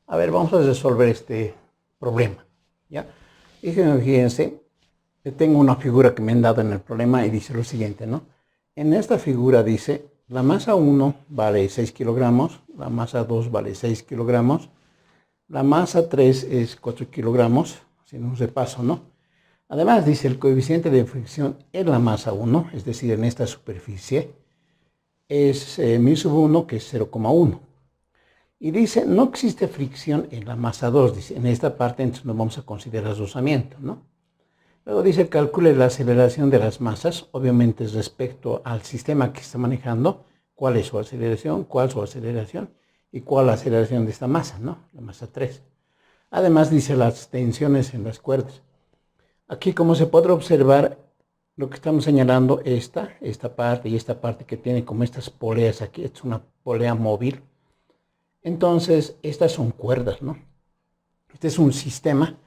A ver, vamos a resolver este problema, ¿ya? Y fíjense, tengo una figura que me han dado en el problema y dice lo siguiente, ¿no? En esta figura dice, la masa 1 vale 6 kilogramos, la masa 2 vale 6 kilogramos, la masa 3 es 4 kilogramos, sin un repaso, ¿no? Además dice el coeficiente de fricción en la masa 1, es decir, en esta superficie, es μ1, que es 0,1. Y dice, no existe fricción en la masa 2, dice, en esta parte entonces no vamos a considerar rozamiento, ¿no? Luego dice, calcule la aceleración de las masas, obviamente respecto al sistema que está manejando, cuál es su aceleración, y cuál la aceleración de esta masa, ¿no? La masa 3. Además dice las tensiones en las cuerdas. Aquí, como se podrá observar, lo que estamos señalando, esta parte y esta parte que tiene como estas poleas aquí, es una polea móvil. Entonces, estas son cuerdas, ¿no? Este es un sistema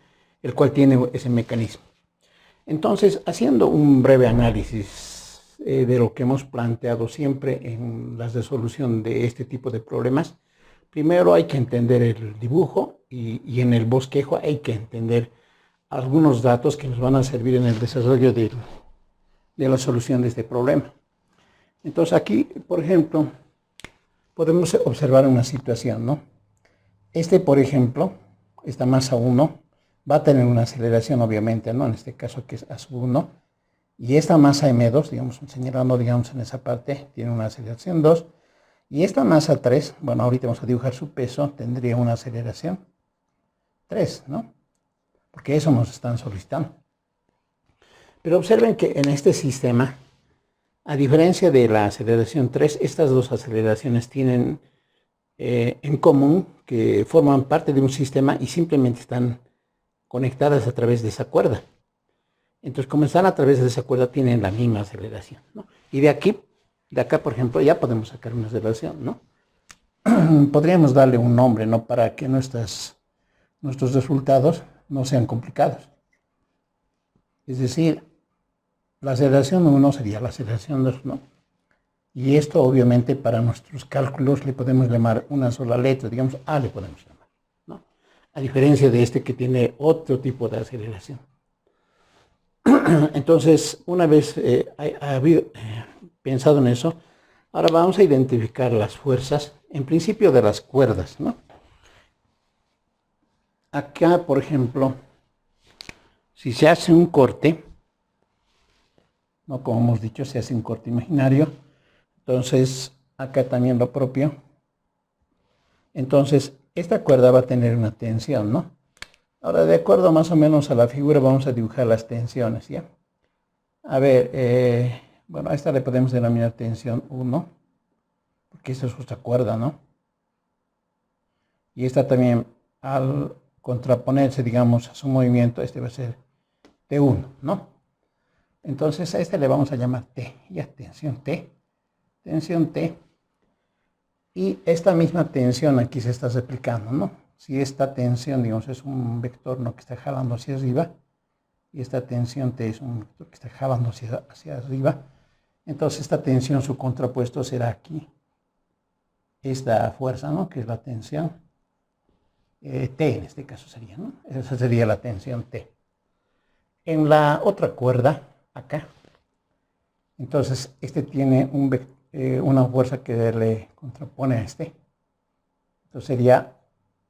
el cual tiene ese mecanismo. Entonces, haciendo un breve análisis de lo que hemos planteado siempre en la resolución de este tipo de problemas, primero hay que entender el dibujo y en el bosquejo hay que entender algunos datos que nos van a servir en el desarrollo de la solución de este problema. Entonces aquí, por ejemplo, podemos observar una situación, ¿no? Por ejemplo, esta masa 1 va a tener una aceleración, obviamente, ¿no? En este caso que es A sub 1. Y esta masa M2, digamos, señalando, digamos, en esa parte, tiene una aceleración 2. Y esta masa 3, bueno, ahorita vamos a dibujar su peso, tendría una aceleración 3, ¿no? Porque eso nos están solicitando. Pero observen que en este sistema, a diferencia de la aceleración 3, estas dos aceleraciones tienen en común que forman parte de un sistema y simplemente están conectadas a través de esa cuerda. Entonces, como están a través de esa cuerda, tienen la misma aceleración, ¿no? Y de acá, por ejemplo, ya podemos sacar una aceleración, ¿no? Podríamos darle un nombre, ¿no? Para que nuestros resultados no sean complicados. Es decir, la aceleración 1 sería la aceleración 2, ¿no? Y esto, obviamente, para nuestros cálculos le podemos llamar una sola letra, digamos A le podemos llamar, ¿no? A diferencia de este que tiene otro tipo de aceleración. Entonces, una vez pensado en eso, ahora vamos a identificar las fuerzas, en principio de las cuerdas, ¿no? Acá, por ejemplo, si se hace un corte, ¿no? Como hemos dicho, se hace un corte imaginario. Entonces, acá también lo propio. Entonces, esta cuerda va a tener una tensión, ¿no? Ahora, de acuerdo más o menos a la figura, vamos a dibujar las tensiones, ¿ya? A ver, bueno, a esta le podemos denominar tensión 1, porque esta es justa cuerda, ¿no? Y esta también, al contraponerse, digamos, a su movimiento, este va a ser T1, ¿no? Entonces, a este le vamos a llamar T, ya, tensión T. Tensión T, y esta misma tensión aquí se está replicando, ¿no? Si esta tensión, digamos, es un vector, ¿no?, que está jalando hacia arriba, y esta tensión T es un vector que está jalando hacia arriba, entonces esta tensión, su contrapuesto será aquí, esta fuerza, ¿no?, que es la tensión T en este caso sería, ¿no? Esa sería la tensión T. En la otra cuerda, acá, entonces este tiene una fuerza que le contrapone a este. Entonces sería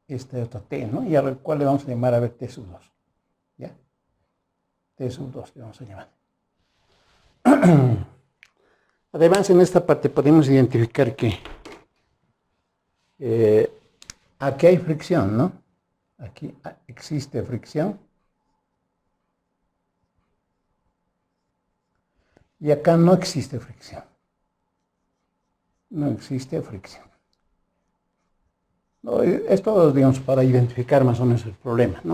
este otro T, ¿no? Y al cual le vamos a llamar, a ver, T sub 2. ¿Ya? T sub 2 le vamos a llamar. Además, en esta parte podemos identificar que aquí hay fricción, ¿no? Aquí existe fricción. Y acá no existe fricción. No existe fricción. No, esto, digamos, para identificar más o menos el problema, ¿no?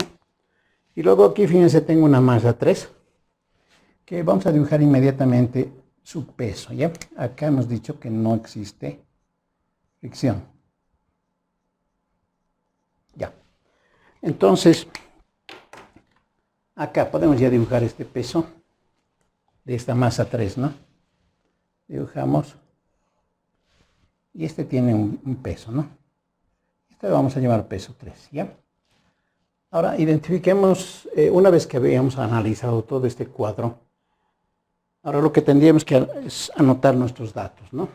Y luego aquí, fíjense, tengo una masa 3, que vamos a dibujar inmediatamente su peso, ¿ya? Acá hemos dicho que no existe fricción. Ya. Entonces, acá podemos ya dibujar este peso de esta masa 3, ¿no? Dibujamos. Y este tiene un peso, ¿no? Este lo vamos a llamar peso 3, ¿ya? Ahora identifiquemos, una vez que habíamos analizado todo este cuadro, ahora lo que tendríamos que es anotar nuestros datos, ¿no?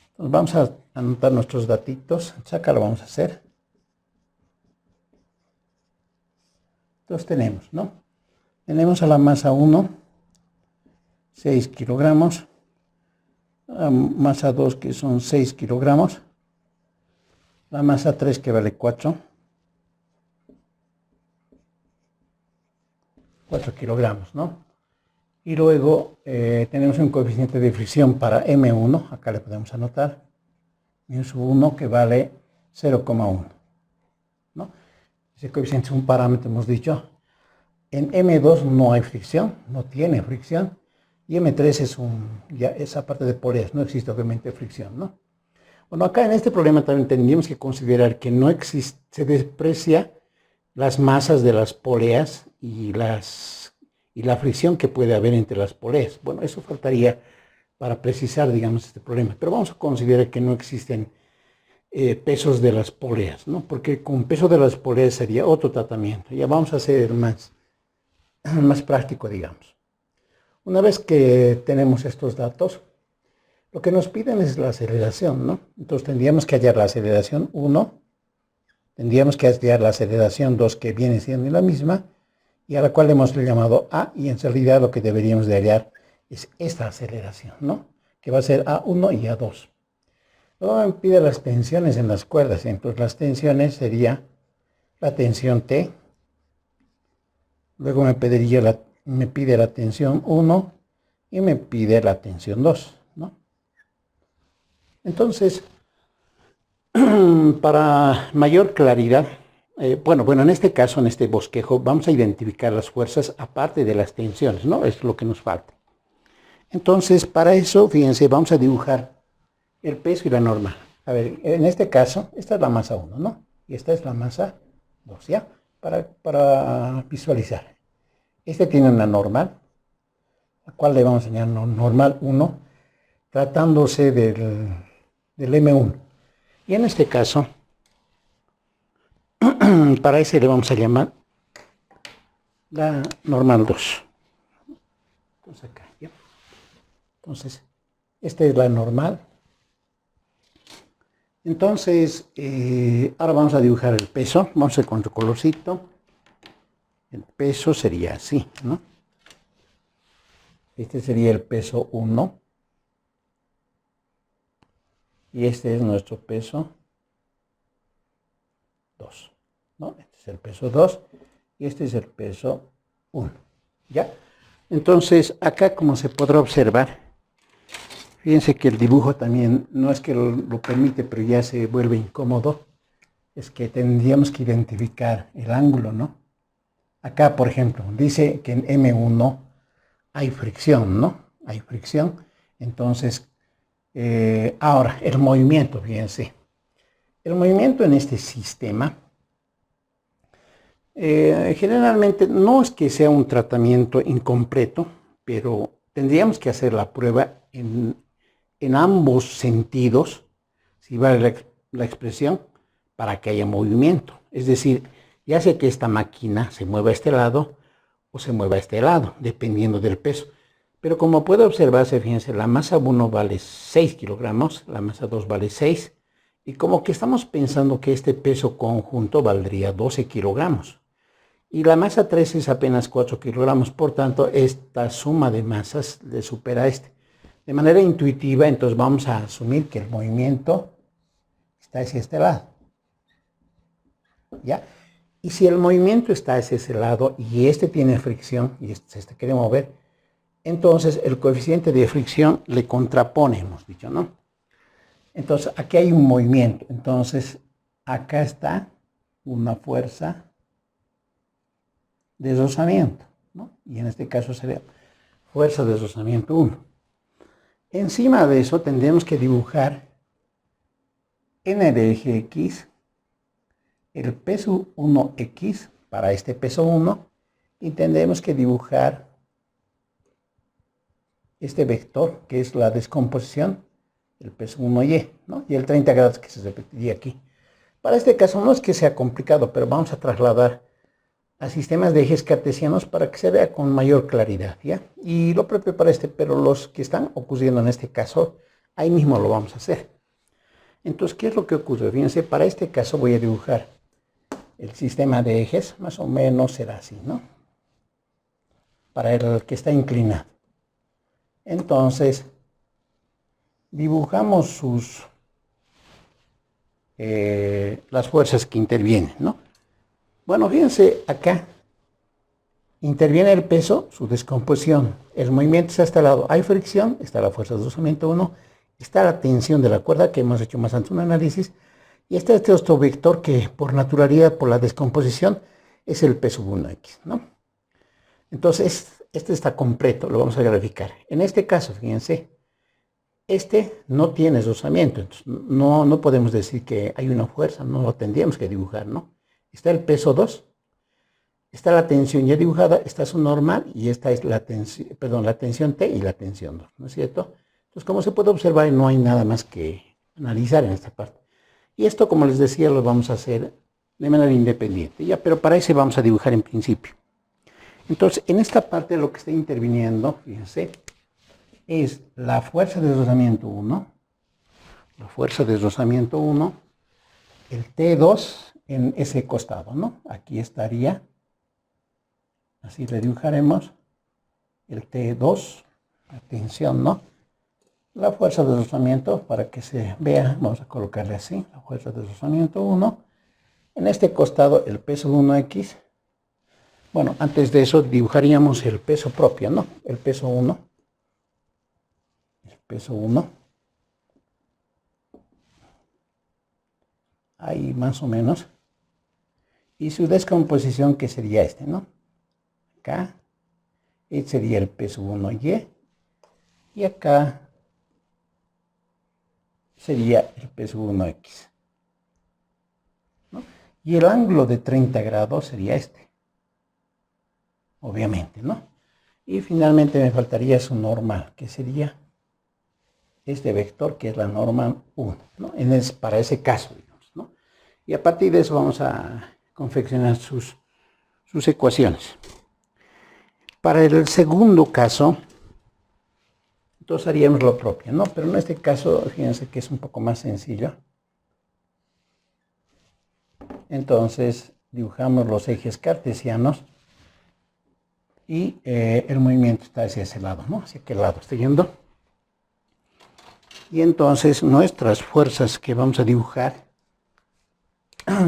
Entonces vamos a anotar nuestros datitos, acá lo vamos a hacer. Entonces tenemos, ¿no? Tenemos a la masa 1, 6 kilogramos, a masa 2 que son 6 kilogramos, la masa 3 que vale 4 kilogramos, ¿no? Y luego tenemos un coeficiente de fricción para M1, acá le podemos anotar, M1 que vale 0,1, ¿no? Ese coeficiente es un parámetro, hemos dicho. En M2 no hay fricción, no tiene fricción, y M3 es ya esa parte de poleas, no existe obviamente fricción, ¿no? Bueno, acá en este problema también tendríamos que considerar que no existe, se desprecia las masas de las poleas y la fricción que puede haber entre las poleas. Bueno, eso faltaría para precisar, digamos, este problema. Pero vamos a considerar que no existen pesos de las poleas, ¿no? Porque con peso de las poleas sería otro tratamiento. Ya vamos a hacer más práctico, digamos. Una vez que tenemos estos datos, lo que nos piden es la aceleración, ¿no? Entonces tendríamos que hallar la aceleración 1, tendríamos que hallar la aceleración 2, que viene siendo la misma, y a la cual hemos llamado A, y en realidad lo que deberíamos de hallar es esta aceleración, ¿no? Que va a ser A1 y A2. Luego me pide las tensiones en las cuerdas, entonces las tensiones sería la tensión T, luego me pide la tensión 1 y me pide la tensión 2, ¿no? Entonces, para mayor claridad, bueno, en este caso, en este bosquejo, vamos a identificar las fuerzas aparte de las tensiones, ¿no? Es lo que nos falta. Entonces, para eso, fíjense, vamos a dibujar el peso y la norma. A ver, en este caso, esta es la masa 1, ¿no? Y esta es la masa 2, ¿ya? Para visualizar. Este tiene una normal, la cual le vamos a llamar normal 1, tratándose del M1. Y en este caso, para ese le vamos a llamar la normal 2. Entonces acá, ¿ya? Entonces, esta es la normal. Entonces, ahora vamos a dibujar el peso. Vamos a ir con otro colorcito. El peso sería así, ¿no? Este sería el peso 1. Y este es nuestro peso 2, ¿no? Este es el peso 2 y este es el peso 1, ¿ya? Entonces, acá como se podrá observar, fíjense que el dibujo también, no es que lo permite, pero ya se vuelve incómodo, es que tendríamos que identificar el ángulo, ¿no? Acá, por ejemplo, dice que en M1 hay fricción, ¿no? Hay fricción, entonces, ahora, el movimiento, fíjense. El movimiento en este sistema, generalmente no es que sea un tratamiento incompleto, pero tendríamos que hacer la prueba en ambos sentidos, si vale la expresión, para que haya movimiento. Es decir, ya sea que esta máquina se mueva a este lado o se mueva a este lado, dependiendo del peso. Pero como puede observarse, fíjense, la masa 1 vale 6 kilogramos, la masa 2 vale 6, y como que estamos pensando que este peso conjunto valdría 12 kilogramos. Y la masa 3 es apenas 4 kilogramos, por tanto, esta suma de masas le supera a este. De manera intuitiva, entonces vamos a asumir que el movimiento está hacia este lado, ¿ya? Y si el movimiento está hacia ese lado y este tiene fricción y este quiere mover, entonces el coeficiente de fricción le contrapone, hemos dicho, ¿no? Entonces aquí hay un movimiento, entonces acá está una fuerza de rozamiento, ¿no? Y en este caso sería fuerza de rozamiento 1. Encima de eso tendremos que dibujar en el eje X el peso 1X para este peso 1 y tendremos que dibujar este vector que es la descomposición, el peso 1Y, ¿no? Y el 30 grados que se repetiría aquí. Para este caso no es que sea complicado, pero vamos a trasladar a sistemas de ejes cartesianos para que se vea con mayor claridad, ¿ya? Y lo propio para este, pero los que están ocurriendo en este caso, ahí mismo lo vamos a hacer. Entonces, ¿qué es lo que ocurre? Fíjense, para este caso voy a dibujar el sistema de ejes, más o menos será así, ¿no? Para el que está inclinado. Entonces, dibujamos las fuerzas que intervienen, ¿no? Bueno, fíjense, acá interviene el peso, su descomposición, el movimiento está a este lado, hay fricción, está la fuerza de deslizamiento 1, está la tensión de la cuerda, que hemos hecho más antes un análisis, y está este otro vector que por naturalidad, por la descomposición, es el peso 1x, ¿no? Entonces, este está completo, lo vamos a graficar. En este caso, fíjense, este no tiene deslizamiento, entonces no podemos decir que hay una fuerza, no lo tendríamos que dibujar, ¿no? Está el peso 2, está la tensión ya dibujada, está su normal y esta es la tensión, perdón, la tensión T y la tensión 2, ¿no es cierto? Entonces, como se puede observar, no hay nada más que analizar en esta parte. Y esto, como les decía, lo vamos a hacer de manera independiente, ¿ya? Pero para eso vamos a dibujar en principio. Entonces, en esta parte lo que está interviniendo, fíjense, es la fuerza de deslizamiento 1, la fuerza de deslizamiento 1, el T2 en ese costado, ¿no? Aquí estaría, así le dibujaremos, el T2, la tensión, ¿no? La fuerza de deslizamiento, para que se vea, vamos a colocarle así, la fuerza de deslizamiento 1. En este costado el peso 1x. Bueno, antes de eso dibujaríamos el peso propio, ¿no? El peso 1. El peso 1. Ahí más o menos. Y su descomposición, que sería este, ¿no? Acá. Este sería el peso 1y. Y acá sería el peso 1x, ¿no? Y el ángulo de 30 grados sería este, obviamente, ¿no? Y finalmente me faltaría su normal, que sería este vector, que es la normal 1, ¿no? Para ese caso, digamos, ¿no? Y a partir de eso vamos a confeccionar sus ecuaciones. Para el segundo caso, entonces haríamos lo propio, ¿no? Pero en este caso, fíjense que es un poco más sencillo. Entonces, dibujamos los ejes cartesianos y el movimiento está hacia ese lado, ¿no? Hacia qué lado estoy yendo. Y entonces, nuestras fuerzas que vamos a dibujar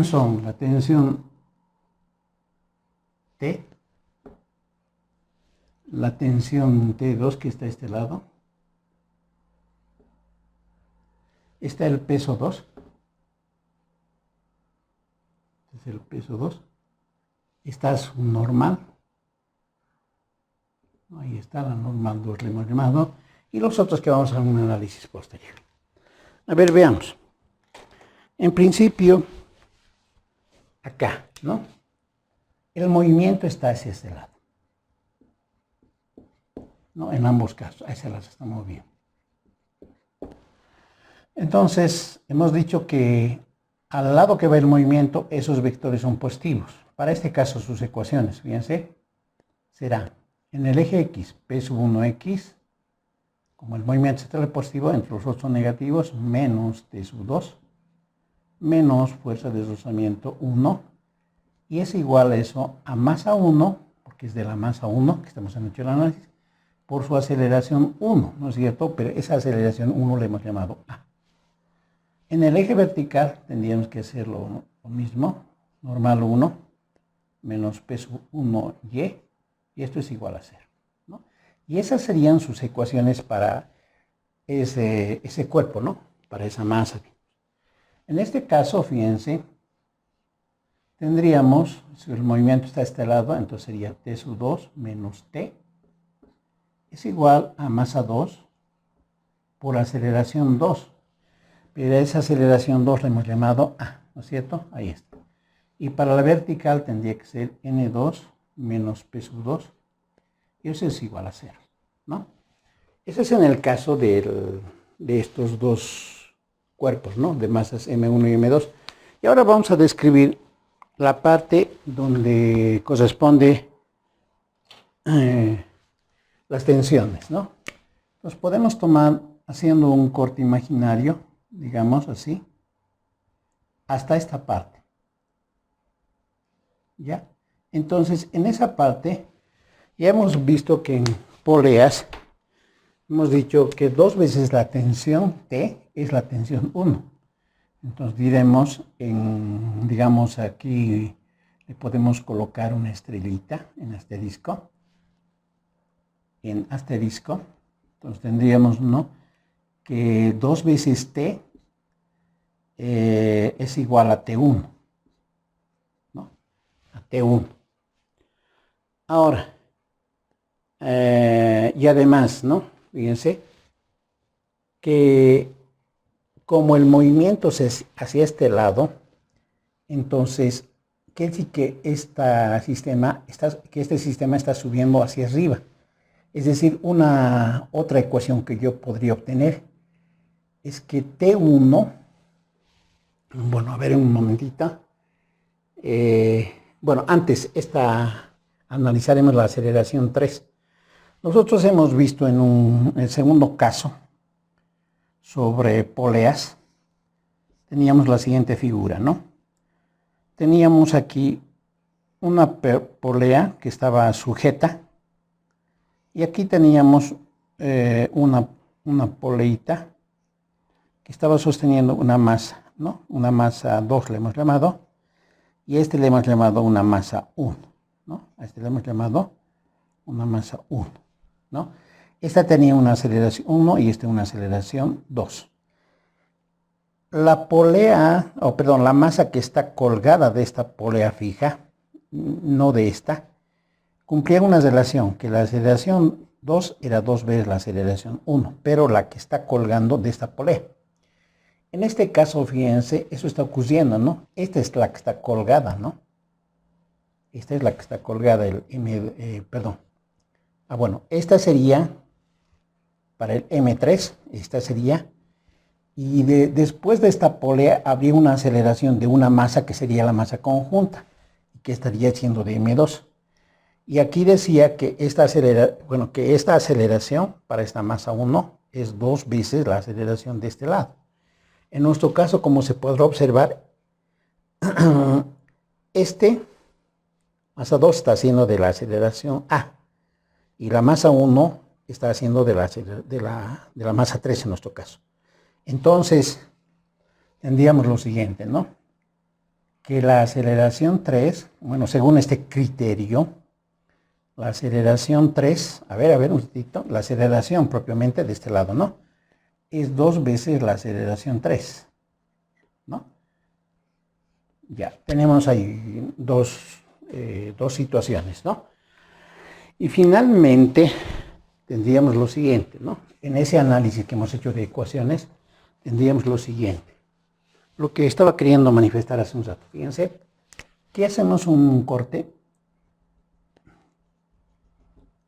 son la tensión T, la tensión T2 que está a este lado, está el peso 2, es el peso 2, está su normal, ahí está la normal 2, le hemos llamado, y los otros que vamos a hacer un análisis posterior. A ver, veamos. En principio, acá, ¿no? El movimiento está hacia este lado, ¿no? En ambos casos, ahí se las está moviendo. Entonces, hemos dicho que al lado que va el movimiento, esos vectores son positivos. Para este caso, sus ecuaciones, fíjense, será en el eje X, P sub 1x, como el movimiento central positivo, entre los otros son negativos, menos T sub 2, menos fuerza de deslizamiento 1, y es igual a eso a masa 1, porque es de la masa 1, que estamos en el análisis, por su aceleración 1, ¿no es cierto? Pero esa aceleración 1 le hemos llamado A. En el eje vertical tendríamos que hacer lo mismo, normal 1, menos P sub 1y, y esto es igual a 0, ¿no? Y esas serían sus ecuaciones para ese cuerpo, ¿no? Para esa masa. En este caso, fíjense, tendríamos, si el movimiento está a este lado, entonces sería T sub 2 menos T, es igual a masa 2 por aceleración 2. Pero esa aceleración 2 la hemos llamado A, ¿no es cierto? Ahí está. Y para la vertical tendría que ser N2 menos P sub 2, y eso es igual a 0, ¿no? Ese es en el caso de estos dos cuerpos, ¿no? De masas M1 y M2. Y ahora vamos a describir la parte donde corresponde las tensiones, ¿no? Entonces podemos tomar haciendo un corte imaginario, digamos así, hasta esta parte. ¿Ya? Entonces, en esa parte, ya hemos visto que en poleas, hemos dicho que 2 veces la tensión T es la tensión 1. Entonces diremos, digamos aquí, le podemos colocar una estrellita en asterisco. Entonces tendríamos, ¿no?, que 2 veces T es igual a T1, ¿no? A T1. Ahora, y además, ¿no?, fíjense que como el movimiento es hacia este lado, entonces quiere decir que este sistema está subiendo hacia arriba. Es decir, otra ecuación que yo podría obtener es que T1, bueno, a ver un momentito. Bueno, antes analizaremos la aceleración 3. Nosotros hemos visto en el segundo caso sobre poleas, teníamos la siguiente figura, ¿no? Teníamos aquí una polea que estaba sujeta y aquí teníamos una poleita que estaba sosteniendo una masa, ¿no? Una masa 2 le hemos llamado, y a le hemos llamado una masa 1, ¿no? A le hemos llamado una masa 1, ¿no? Esta tenía una aceleración 1 y una aceleración 2. La polea, la masa que está colgada de esta polea fija, no de esta, cumplía una relación, que la aceleración 2 era 2 veces la aceleración 1, pero la que está colgando de esta polea. En este caso, fíjense, eso está ocurriendo, ¿no? Esta es la que está colgada, ¿no? Esta es la que está colgada, esta sería para el M3, esta sería, y después de esta polea habría una aceleración de una masa que sería la masa conjunta, que estaría siendo de M2. Y aquí decía que esta aceleración para esta masa 1 es 2 veces la aceleración de este lado. En nuestro caso, como se podrá observar, masa 2 está haciendo de la aceleración A y la masa 1 está haciendo de la masa 3 en nuestro caso. Entonces, tendríamos lo siguiente, ¿no? Que la aceleración 3, bueno, según este criterio, la aceleración 3, a ver un momentito, la aceleración propiamente de este lado, ¿no?, es 2 veces la aceleración 3, ¿no? Ya, tenemos ahí dos situaciones, ¿no? Y finalmente tendríamos lo siguiente, ¿no? En ese análisis que hemos hecho de ecuaciones, tendríamos lo siguiente. Lo que estaba queriendo manifestar hace un rato. Fíjense que hacemos un corte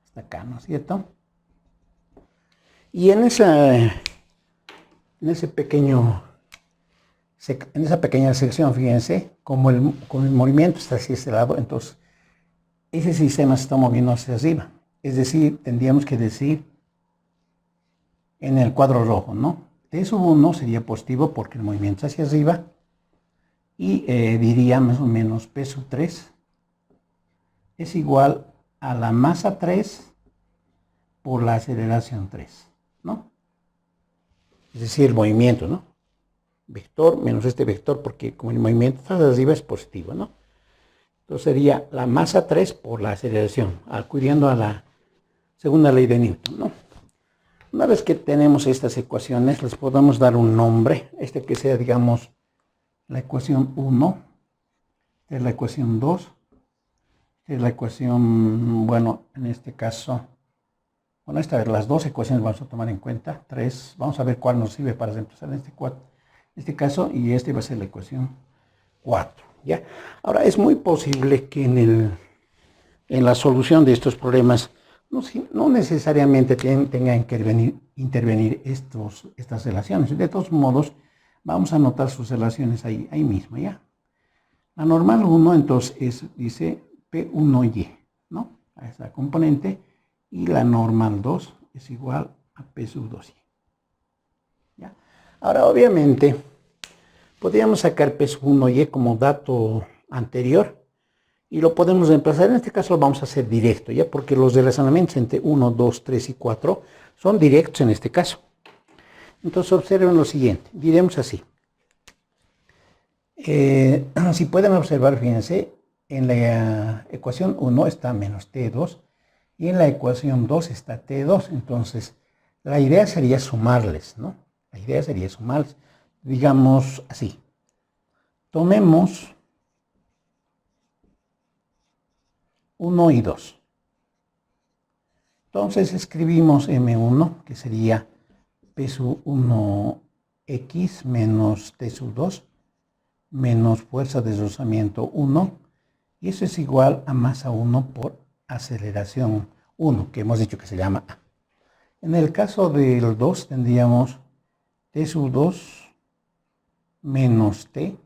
hasta acá, ¿no es cierto? Y en esa pequeña sección, fíjense, como el movimiento está hacia este lado, entonces ese sistema se está moviendo hacia arriba. Es decir, tendríamos que decir en el cuadro rojo, ¿no? T sub 1 sería positivo porque el movimiento es hacia arriba, y diría más o menos P sub 3 es igual a la masa 3 por la aceleración 3, ¿no? Es decir, el movimiento, ¿no? Vector menos este vector, porque como el movimiento está hacia arriba es positivo, ¿no? Entonces sería la masa 3 por la aceleración, acudiendo a la segunda ley de Newton, ¿no? Una vez que tenemos estas ecuaciones, les podemos dar un nombre, que sea, digamos, la ecuación 1, es la ecuación 2, es la ecuación, bueno, en este caso, bueno, las dos ecuaciones vamos a tomar en cuenta, 3, vamos a ver cuál nos sirve para reemplazar en este caso, y va a ser la ecuación 4, ¿ya? Ahora, es muy posible que en la solución de estos problemas no necesariamente tengan que intervenir estas relaciones. De todos modos, Vamos a anotar sus relaciones ahí mismo, ¿ya? La normal 1, entonces dice P1Y, ¿no? A esa componente. Y la normal 2 es igual a P sub 2Y. ¿Ya? Ahora, obviamente, podríamos sacar P sub 1Y como dato anterior. Y lo podemos reemplazar. En este caso lo vamos a hacer directo, ¿ya? Porque los relacionamientos entre 1, 2, 3 y 4 son directos en este caso. Entonces observen lo siguiente. Diremos así. Si pueden observar, fíjense, en la ecuación 1 está menos T2 y en la ecuación 2 está T2. Entonces, la idea sería sumarles, ¿no? La idea sería sumarles. Digamos así. Tomemos 1 y 2. Entonces escribimos M1, que sería P sub 1X menos T sub 2 menos fuerza de deslizamiento 1, y eso es igual a masa 1 por aceleración 1, que hemos dicho que se llama A. En el caso del 2 tendríamos T sub 2 menos T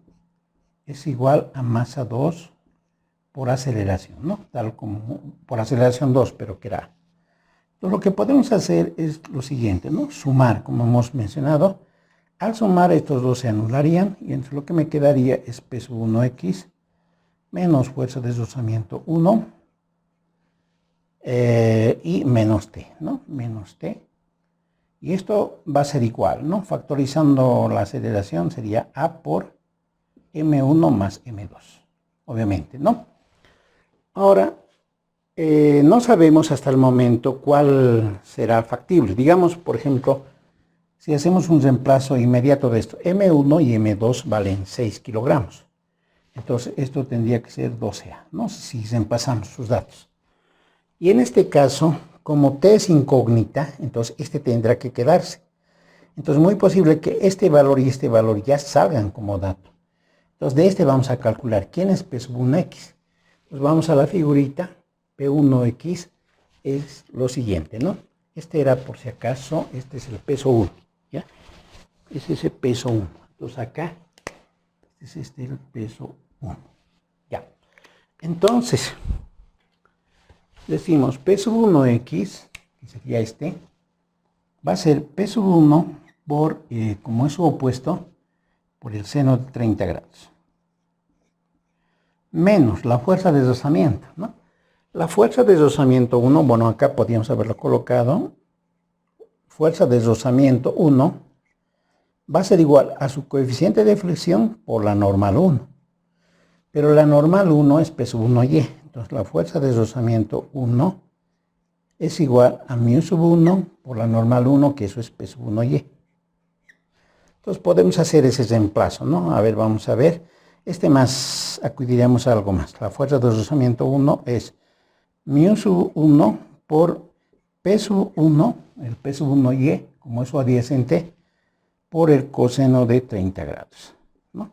es igual a masa 2 por aceleración, ¿no? Tal como por aceleración 2, pero que era A. Entonces lo que podemos hacer es lo siguiente, ¿no? Sumar, como hemos mencionado. Al sumar estos dos se anularían y entonces lo que me quedaría es P sub 1X menos fuerza de deslizamiento 1 y menos T, ¿no? Menos T. Y esto va a ser igual, ¿no? Factorizando la aceleración sería A por M1 más M2, obviamente, ¿no? Ahora, no sabemos hasta el momento cuál será factible. Digamos, por ejemplo, si hacemos un reemplazo inmediato de esto, M1 y M2 valen 6 kilogramos. Entonces, esto tendría que ser 12A, ¿no? Si reemplazamos sus datos. Y en este caso, como T es incógnita, entonces este tendrá que quedarse. Entonces, muy posible que este valor y este valor ya salgan como dato. Entonces, de este vamos a calcular quién es P sub 1X. Pues vamos a la figurita. P1X es lo siguiente, ¿no? Este era, por si acaso, este es el peso 1, ¿ya? Es ese peso 1. Entonces acá, este es el peso 1, ¿ya? Entonces, decimos P sub 1X, que sería este, va a ser P sub 1 por, como es su opuesto, por el seno de 30 grados. Menos la fuerza de deslizamiento, ¿no? La fuerza de deslizamiento 1, bueno, acá podríamos haberlo colocado. Fuerza de deslizamiento 1 va a ser igual a su coeficiente de flexión por la normal 1. Pero la normal 1 es P sub 1Y. Entonces la fuerza de deslizamiento 1 es igual a mu sub 1 por la normal 1, que eso es P sub 1Y. Entonces podemos hacer ese reemplazo, ¿no? A ver, vamos a ver. Más, acudiríamos a algo más. La fuerza de deslizamiento 1 es mu sub 1 por P sub 1, el P sub 1Y, como es su adyacente, por el coseno de 30 grados, ¿no?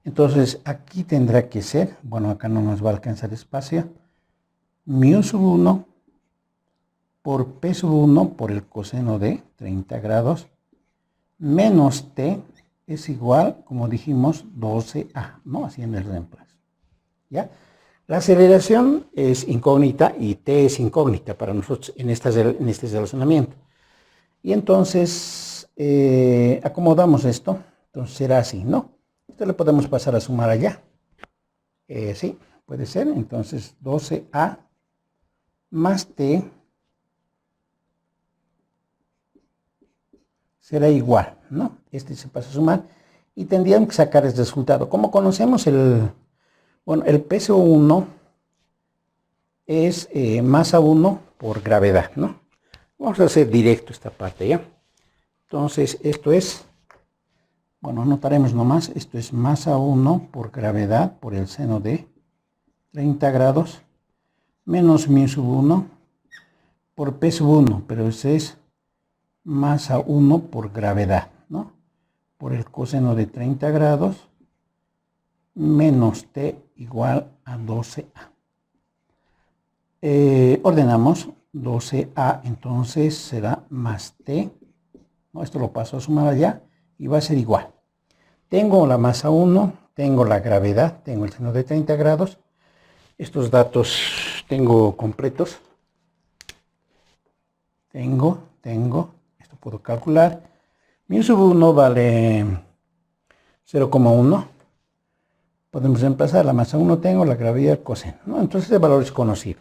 Entonces, aquí tendrá que ser, bueno, acá no nos va a alcanzar espacio, mu sub 1 por P sub 1 por el coseno de 30 grados, menos T es igual, como dijimos, 12A, ¿no? Haciendo el reemplazo, ¿ya? La aceleración es incógnita y T es incógnita para nosotros en este relacionamiento. Y entonces acomodamos esto. Entonces será así, ¿no? Esto le podemos pasar a sumar allá. Sí, puede ser. Entonces 12A más T será igual, ¿no? Este se pasa a sumar y tendríamos que sacar el resultado. Como conocemos bueno, el peso 1 es masa 1 por gravedad, ¿no? Vamos a hacer directo esta parte, ¿ya? Entonces, esto es, bueno, anotaremos nomás, esto es masa 1 por gravedad por el seno de 30 grados menos mu sub 1 por P sub 1, pero ese es masa 1 por gravedad, ¿no? Por el coseno de 30 grados menos T igual a 12A. Ordenamos 12A, entonces será más T, ¿no? Esto lo paso a sumar allá y va a ser igual. Tengo la masa 1, tengo la gravedad, tengo el seno de 30 grados. Estos datos tengo completos. Tengo, esto puedo calcular. Mi sub 1 vale 0,1. Podemos reemplazar la masa 1, tengo la gravedad, coseno, ¿no? Entonces el valor es conocido.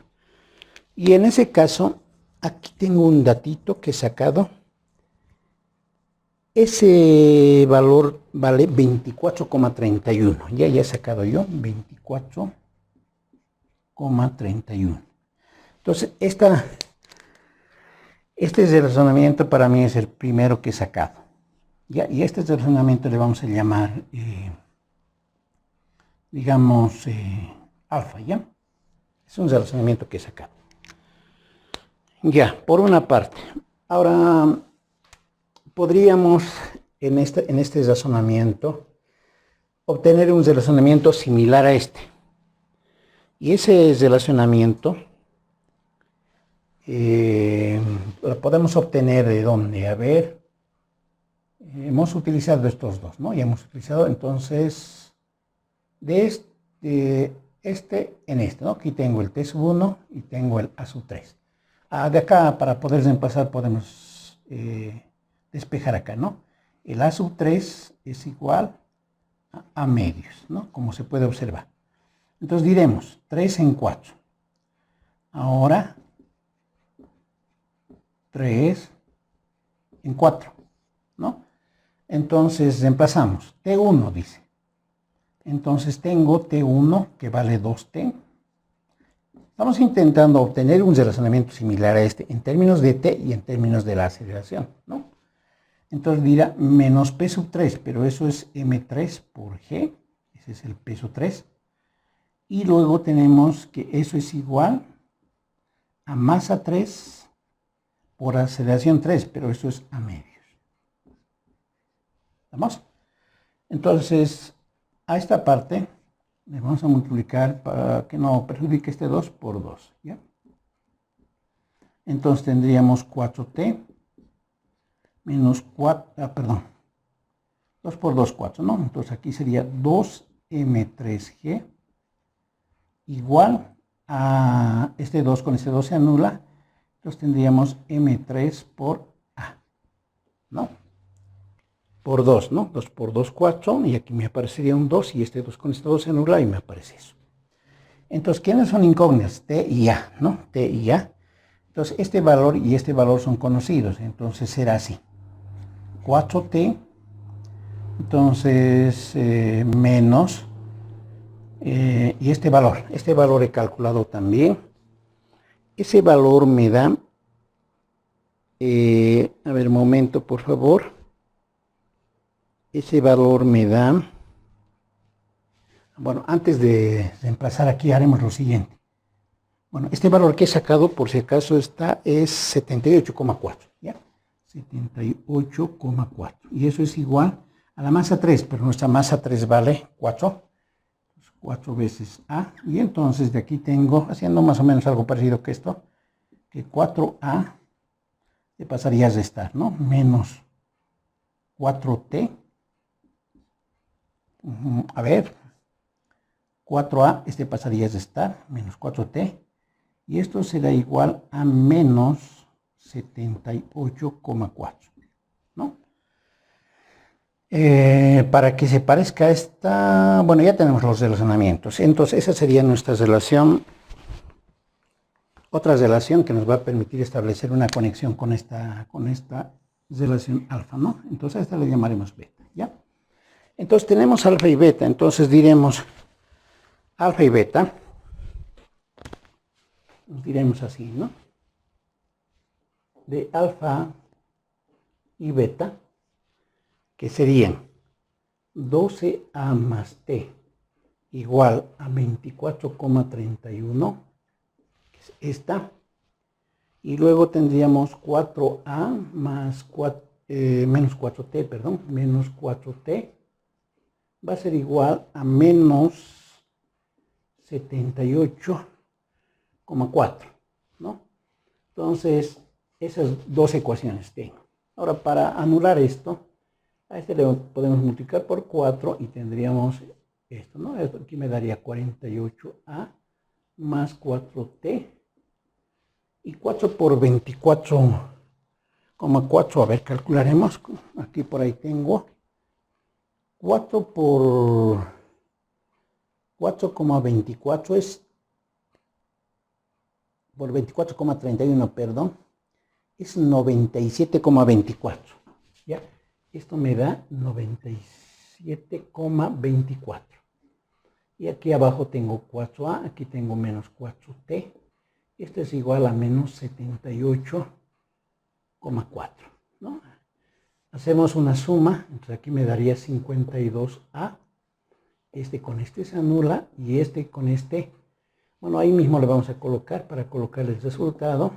Y en ese caso, aquí tengo un datito que he sacado. Ese valor vale 24,31. Ya he sacado yo 24,31. Entonces, este razonamiento para mí es el primero que he sacado. ¿Ya? Y este razonamiento le vamos a llamar, digamos, alfa, ¿ya? Es un razonamiento que he sacado. Ya, por una parte. Ahora, podríamos en este razonamiento obtener un razonamiento similar a este. Y ese relacionamiento lo podemos obtener de dónde. A ver, hemos utilizado estos dos, ¿no? Ya hemos utilizado entonces de este en este, ¿no? Aquí tengo el T sub 1 y tengo el A sub 3. De acá, para poder reemplazar, podemos despejar acá, ¿no? El A sub 3 es igual a A medios, ¿no? Como se puede observar. Entonces diremos 3 en 4. Ahora 3 en 4, ¿no? Entonces reemplazamos. T1 dice. Entonces tengo T1 que vale 2T. Estamos intentando obtener un relacionamiento similar a este en términos de T y en términos de la aceleración, ¿no? Entonces dirá menos P sub 3, pero eso es M3 por G. Ese es el P sub 3. Y luego tenemos que eso es igual a masa 3 por aceleración 3, pero eso es a medios. ¿Vamos? Entonces, a esta parte le vamos a multiplicar para que no perjudique este 2 por 2, ¿ya? Entonces tendríamos 4T menos 4, perdón, 2 por 2, 4, ¿no? Entonces aquí sería 2M3G igual a este 2 con este 2 se anula. Entonces tendríamos M3 por A, ¿no? Por 2, ¿no? 2 por 2, 4, y aquí me aparecería un 2, y este 2 con este 2 se anula y me aparece eso. Entonces, ¿quiénes son incógnitas? T y A, ¿no? T y A. Entonces, este valor y este valor son conocidos, entonces será así. 4T, entonces, menos, y este valor he calculado también. Ese valor me da, a ver, un momento, por favor. Ese valor me da, bueno, antes de reemplazar aquí haremos lo siguiente. Bueno, este valor que he sacado, por si acaso es 78,4, ¿ya? 78,4. Y eso es igual a la masa 3, pero nuestra masa 3 vale 4. 4 veces A, y entonces de aquí tengo, haciendo más o menos algo parecido que esto, que 4A le pasaría a restar, ¿no? Menos 4T, a ver, 4A, este pasaría a restar, menos 4T, y esto será igual a menos 78,4, ¿no? Para que se parezca a esta, bueno, ya tenemos los relacionamientos. Entonces, esa sería nuestra relación. Otra relación que nos va a permitir establecer una conexión con esta relación alfa, ¿no? Entonces, a esta le llamaremos beta, ¿ya? Entonces, tenemos alfa y beta. Entonces, diremos alfa y beta. Diremos así, ¿no? De alfa y beta, que serían 12A más T igual a 24,31, que es esta, y luego tendríamos 4A más menos 4T, perdón, menos 4T, va a ser igual a menos 78,4, ¿no? Entonces, esas dos ecuaciones tengo. Ahora, para anular esto, A este le podemos multiplicar por 4 y tendríamos esto, ¿no? Esto aquí me daría 48A más 4T. Y 4 por 24,4. A ver, calcularemos. Aquí por ahí tengo 4 por 4,24 es por 24,31, perdón, es 97,24. ¿Ya? Esto me da 97,24. Y aquí abajo tengo 4A, aquí tengo menos 4T. Esto es igual a menos 78,4, ¿no? Hacemos una suma, entonces aquí me daría 52A. Este con este se anula y este con este, bueno, ahí mismo le vamos a colocar para colocar el resultado,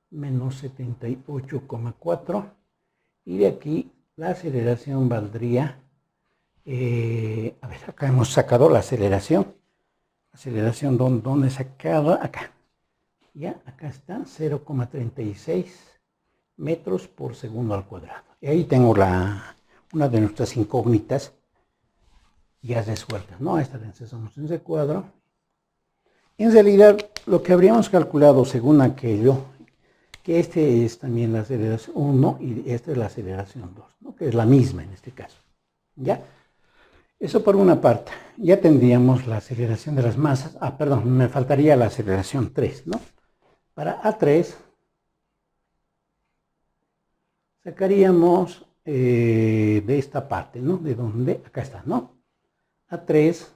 menos 78,4. Y de aquí la aceleración valdría, a ver, acá hemos sacado la aceleración. Aceleración, ¿dónde he sacado? Acá. Ya, acá está, 0,36 metros por segundo al cuadrado. Y ahí tengo una de nuestras incógnitas ya resueltas, ¿no? Esta la encesamos en ese cuadro. En realidad, lo que habríamos calculado según aquello, que este es también la aceleración 1 y esta es la aceleración 2, ¿no? Que es la misma en este caso. ¿Ya? Eso por una parte. Ya tendríamos la aceleración de las masas. Ah, perdón, me faltaría la aceleración 3, ¿no? Para A3 sacaríamos de esta parte, ¿no? De donde, acá está, ¿no? A3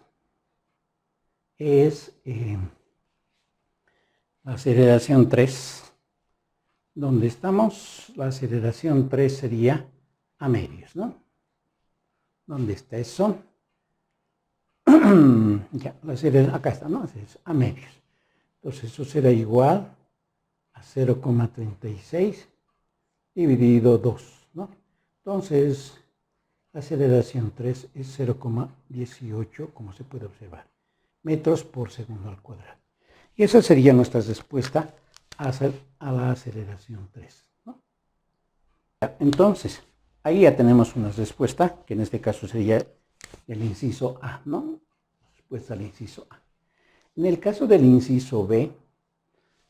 es la aceleración 3. Donde estamos, la aceleración 3 sería a medios, ¿no? ¿Dónde está eso? Ya, la aceleración, acá está, ¿no? Es a medios. Entonces eso será igual a 0,36 dividido 2, ¿no? Entonces, la aceleración 3 es 0,18, como se puede observar, metros por segundo al cuadrado. Y esa sería nuestra respuesta a la aceleración 3, ¿no? Entonces, ahí ya tenemos una respuesta, que en este caso sería el inciso A, ¿no? Respuesta al inciso A. En el caso del inciso B,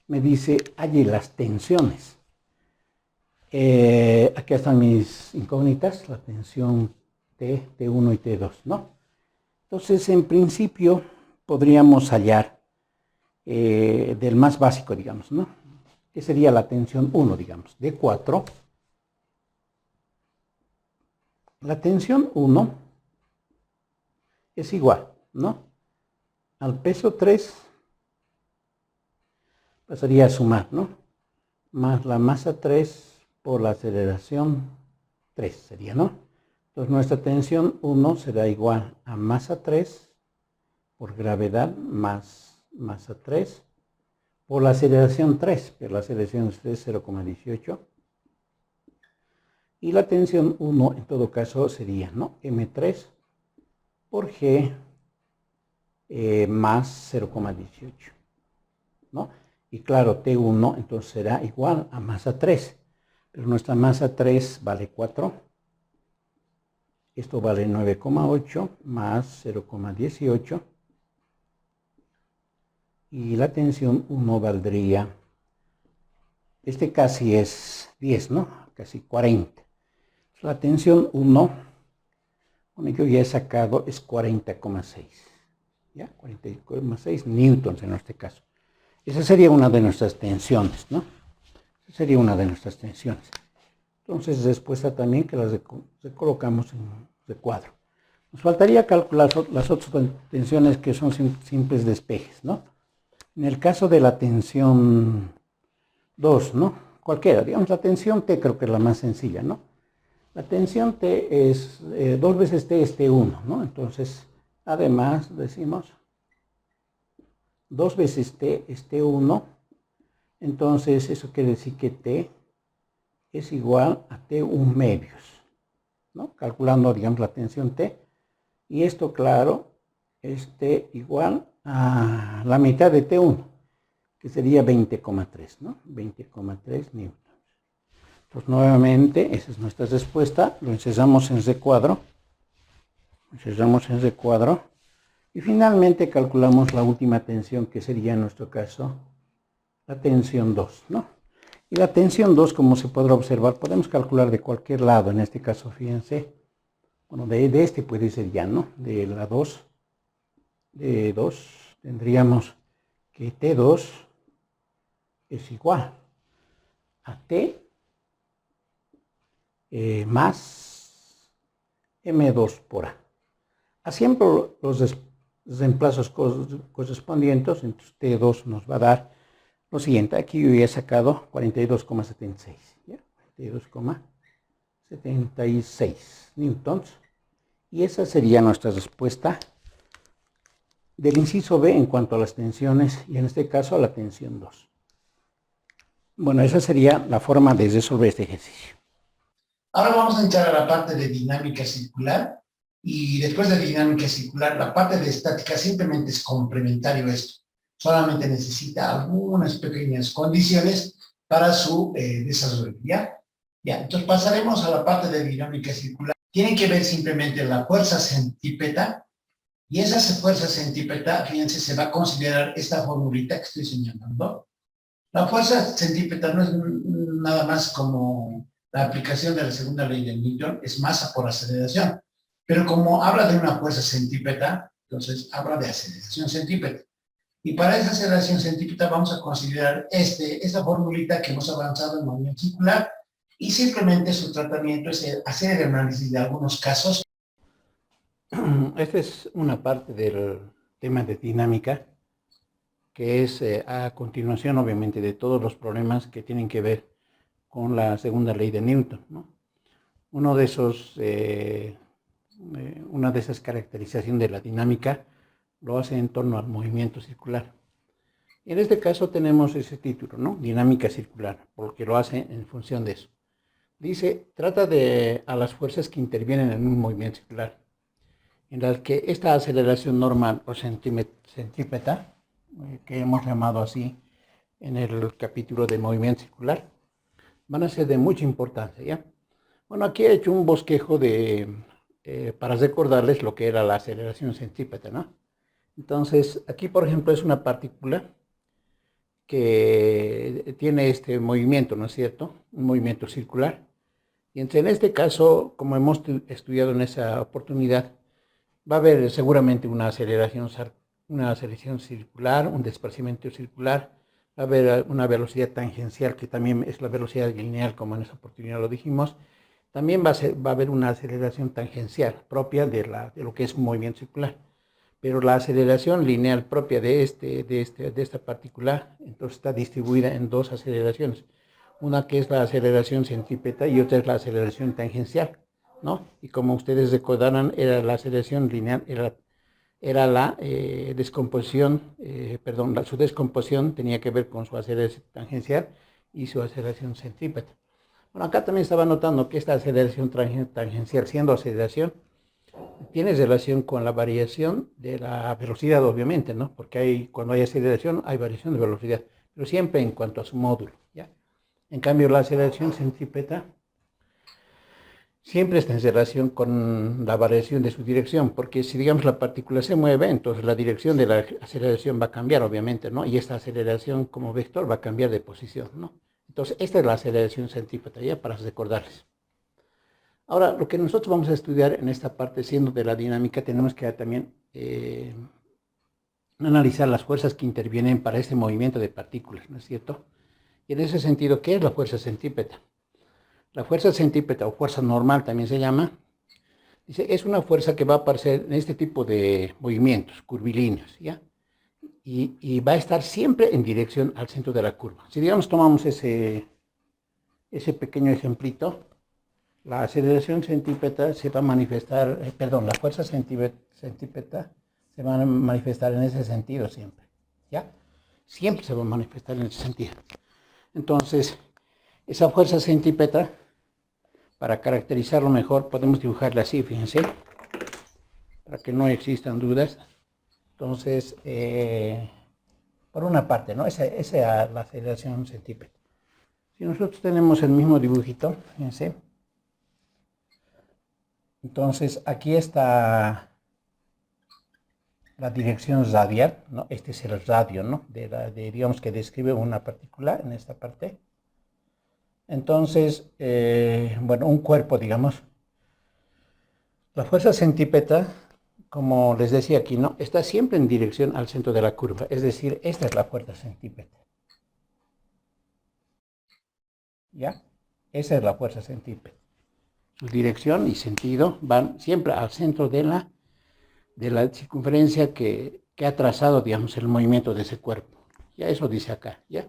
me dice, halle las tensiones. Aquí están mis incógnitas, la tensión T, T1 y T2, ¿no? Entonces, en principio, podríamos hallar del más básico, digamos, ¿no? Que sería la tensión 1, digamos, de 4. La tensión 1 es igual, ¿no? Al peso 3 pasaría a sumar, ¿no? Más la masa 3 por la aceleración 3 sería, ¿no? Entonces nuestra tensión 1 será igual a masa 3 por gravedad más masa 3 por la aceleración 3, que la aceleración es 0,18. Y la tensión 1 en todo caso sería, ¿no? M3 por G más 0,18, ¿no? Y claro, T1 entonces será igual a masa 3. Pero nuestra masa 3 vale 4. Esto vale 9,8 más 0,18. Y la tensión 1 valdría, este casi es 10, ¿no? Casi 40. La tensión 1, bueno, yo ya he sacado, es 40,6. ¿Ya? 40,6 newtons en este caso. Esa sería una de nuestras tensiones, ¿no? Esa sería una de nuestras tensiones. Entonces, respuesta también que las colocamos en recuadro. Nos faltaría calcular las otras tensiones que son simples despejes, ¿no? En el caso de la tensión 2, ¿no? Cualquiera, digamos la tensión T creo que es la más sencilla, ¿no? La tensión T es 2 veces T es T1, ¿no? Entonces, además decimos 2 veces T es T1, entonces eso quiere decir que T es igual a T1 medios, ¿no? Calculando, digamos, la tensión T. Y esto, claro, es T igual a la mitad de T1, que sería 20,3, ¿no? 20,3 newtons. Pues nuevamente, esa es nuestra respuesta. Lo encerramos en recuadro. Encerramos en recuadro. Y finalmente calculamos la última tensión, que sería en nuestro caso la tensión 2, ¿no? Y la tensión 2, como se podrá observar, podemos calcular de cualquier lado. En este caso, fíjense, bueno, de este puede ser ya, ¿no? De la 2, de 2, tendríamos que T2 es igual a T más M2 por A. Haciendo los reemplazos correspondientes, entonces T2 nos va a dar lo siguiente. Aquí yo ya he sacado 42,76, ¿ya? 42,76 newtons. Y esa sería nuestra respuesta del inciso B en cuanto a las tensiones, y en este caso a la tensión 2. Bueno, esa sería la forma de resolver este ejercicio. Ahora vamos a entrar a la parte de dinámica circular, y después de dinámica circular, la parte de estática simplemente es complementario a esto. Solamente necesita algunas pequeñas condiciones para su desarrollo, ¿ya? Ya, entonces pasaremos a la parte de dinámica circular. Tienen que ver simplemente la fuerza centrípeta, y esa fuerza centrípeta, fíjense, se va a considerar esta formulita que estoy señalando. La fuerza centrípeta no es nada más como la aplicación de la segunda ley de Newton, es masa por aceleración. Pero como habla de una fuerza centrípeta, entonces habla de aceleración centrípeta. Y para esa aceleración centrípeta vamos a considerar esta formulita que hemos avanzado en movimiento circular, y simplemente su tratamiento es hacer el análisis de algunos casos. Esta es una parte del tema de dinámica, que es a continuación, obviamente, de todos los problemas que tienen que ver con la segunda ley de Newton, ¿no? Una de esas caracterizaciones de la dinámica lo hace en torno al movimiento circular. Y en este caso tenemos ese título, ¿no? Dinámica circular, porque lo hace en función de eso. Dice, trata de a las fuerzas que intervienen en un movimiento circular, en las que esta aceleración normal o centrípeta, que hemos llamado así en el capítulo de movimiento circular, van a ser de mucha importancia, ¿ya? Bueno, aquí he hecho un bosquejo para recordarles lo que era la aceleración centrípeta, ¿no? Entonces, aquí, por ejemplo, es una partícula que tiene este movimiento, ¿no es cierto? Un movimiento circular. Y en este caso, como hemos estudiado en esa oportunidad, va a haber seguramente una aceleración circular, un desplazamiento circular, va a haber una velocidad tangencial, que también es la velocidad lineal, como en esa oportunidad lo dijimos. También va a haber una aceleración tangencial propia de lo que es un movimiento circular. Pero la aceleración lineal propia de esta partícula, entonces está distribuida en dos aceleraciones. Una que es la aceleración centrípeta y otra es la aceleración tangencial, ¿no? Y como ustedes recordarán, era la aceleración lineal, era la descomposición, su descomposición tenía que ver con su aceleración tangencial y su aceleración centrípeta. Bueno, acá también estaba notando que esta aceleración tangencial, siendo aceleración, tiene relación con la variación de la velocidad, obviamente, ¿no? Porque cuando hay aceleración hay variación de velocidad, pero siempre en cuanto a su módulo, ¿ya? En cambio, la aceleración centrípeta siempre está en relación con la variación de su dirección, porque si, digamos, la partícula se mueve, entonces la dirección de la aceleración va a cambiar, obviamente, ¿no? Y esta aceleración como vector va a cambiar de posición, ¿no? Entonces, esta es la aceleración centrípeta, ya para recordarles. Ahora, lo que nosotros vamos a estudiar en esta parte, siendo de la dinámica, tenemos que también analizar las fuerzas que intervienen para este movimiento de partículas, ¿no es cierto? Y en ese sentido, ¿qué es la fuerza centrípeta? La fuerza centrípeta, o fuerza normal también se llama, dice, es una fuerza que va a aparecer en este tipo de movimientos curvilíneos, ¿ya? Y va a estar siempre en dirección al centro de la curva. Si, digamos, tomamos ese pequeño ejemplito, la aceleración centrípeta se va a manifestar, la fuerza centrípeta se va a manifestar en ese sentido siempre, ¿ya? Siempre se va a manifestar en ese sentido. Entonces, esa fuerza centrípeta, para caracterizarlo mejor, podemos dibujarla así, fíjense, para que no existan dudas. Entonces, por una parte, ¿no? Esa es la aceleración centrípeta. Si nosotros tenemos el mismo dibujito, fíjense, entonces aquí está la dirección radial, ¿no? Este es el radio, ¿no? Digamos que describe una partícula en esta parte. Entonces, bueno, un cuerpo, digamos, la fuerza centípeta, como les decía aquí, ¿no? Está siempre en dirección al centro de la curva, es decir, esta es la fuerza centípeta. ¿Ya? Esa es la fuerza centípeta. Su dirección y sentido van siempre al centro de la circunferencia que ha trazado, digamos, el movimiento de ese cuerpo. Ya eso dice acá, ¿ya?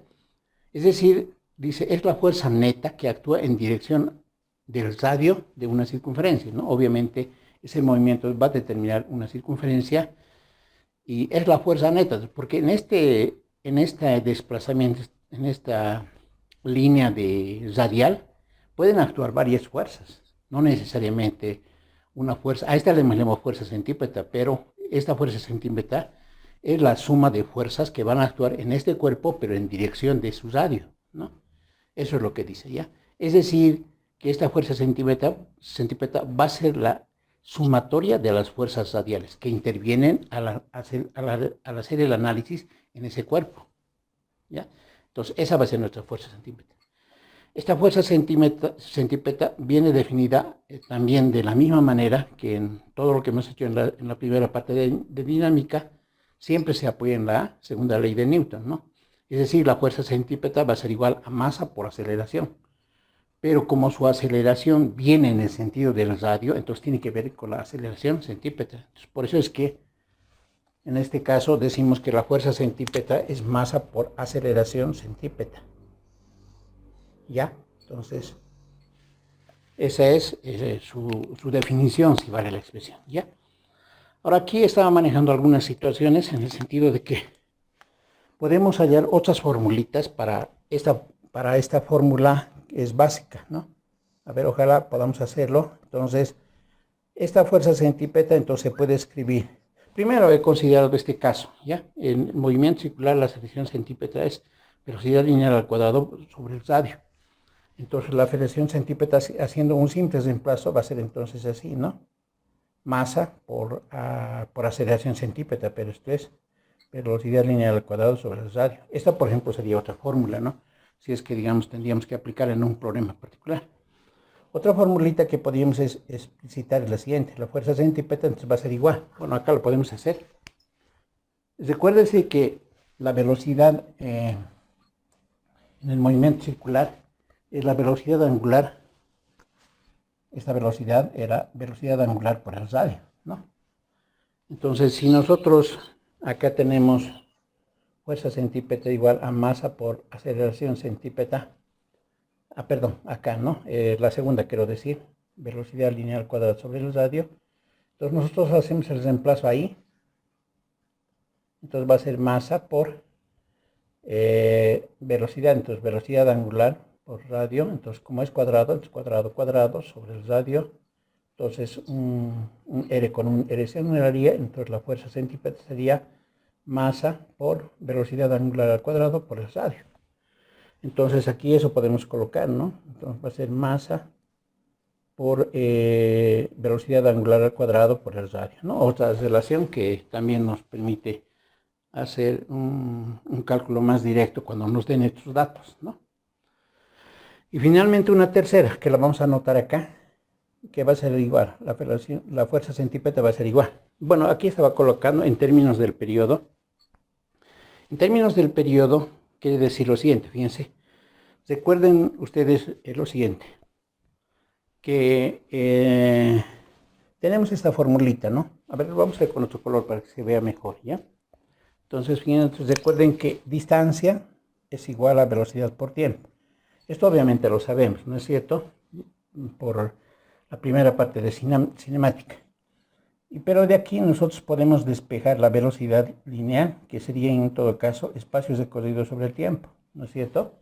Es decir, dice, es la fuerza neta que actúa en dirección del radio de una circunferencia, ¿no? Obviamente, ese movimiento va a determinar una circunferencia y es la fuerza neta, porque en este desplazamiento, en esta línea radial, pueden actuar varias fuerzas, no necesariamente una fuerza. A esta le llamamos fuerza centípeta, pero esta fuerza centípeta es la suma de fuerzas que van a actuar en este cuerpo, pero en dirección de su radio, ¿no? Eso es lo que dice, ¿ya? Es decir, que esta fuerza centípeta va a ser la sumatoria de las fuerzas radiales que intervienen al hacer el análisis en ese cuerpo, ¿ya? Entonces, esa va a ser nuestra fuerza centípeta. Esta fuerza centípeta viene definida también de la misma manera que en todo lo que hemos hecho en la primera parte de dinámica, siempre se apoya en la segunda ley de Newton, ¿no? Es decir, la fuerza centípeta va a ser igual a masa por aceleración. Pero como su aceleración viene en el sentido del radio, entonces tiene que ver con la aceleración centípeta. Entonces, por eso es que en este caso decimos que la fuerza centípeta es masa por aceleración centípeta. ¿Ya? Entonces, esa es su definición, si vale la expresión. ¿Ya? Ahora aquí estaba manejando algunas situaciones en el sentido de que podemos hallar otras formulitas para esta fórmula que es básica, ¿no? A ver, ojalá podamos hacerlo. Entonces, esta fuerza centípeta entonces se puede escribir. Primero he considerado este caso, ¿ya? En movimiento circular la aceleración centípeta es velocidad lineal al cuadrado sobre el radio. Entonces la aceleración centípeta haciendo un simple reemplazo va a ser entonces así, ¿no? Masa por aceleración centípeta, pero esto es velocidad lineal al cuadrado sobre el radio. Esta, por ejemplo, sería otra fórmula, ¿no? Si es que, digamos, tendríamos que aplicar en un problema particular. Otra formulita que podríamos explicitar es la siguiente. La fuerza centípeta entonces va a ser igual. Bueno, acá lo podemos hacer. Recuérdense que la velocidad en el movimiento circular es la velocidad angular. Esta velocidad era velocidad angular por el radio, ¿no? Entonces, si nosotros acá tenemos fuerza centípeta igual a masa por aceleración centípeta, perdón, acá, ¿no? La segunda quiero decir, velocidad lineal cuadrada sobre el radio. Entonces nosotros hacemos el reemplazo ahí. Entonces va a ser masa por velocidad, entonces velocidad angular por radio, entonces como es cuadrado, entonces cuadrado sobre el radio, entonces un R con un R se anularía, entonces la fuerza centípeta sería masa por velocidad angular al cuadrado por el radio. Entonces aquí eso podemos colocar, ¿no? Entonces va a ser masa por velocidad angular al cuadrado por el radio, ¿no? Otra relación que también nos permite hacer un cálculo más directo cuando nos den estos datos, ¿no? Y finalmente una tercera, que la vamos a anotar acá, que va a ser igual, la fuerza centípeta va a ser igual. Bueno, aquí estaba colocando en términos del periodo. En términos del periodo, quiere decir lo siguiente, fíjense. Recuerden ustedes lo siguiente, que tenemos esta formulita, ¿no? A ver, vamos a ver con otro color para que se vea mejor, ¿ya? Entonces, fíjense, recuerden que distancia es igual a velocidad por tiempo. Esto obviamente lo sabemos, ¿no es cierto? Por la primera parte de cinemática. Pero de aquí nosotros podemos despejar la velocidad lineal, que sería en todo caso espacios recorridos sobre el tiempo, ¿no es cierto?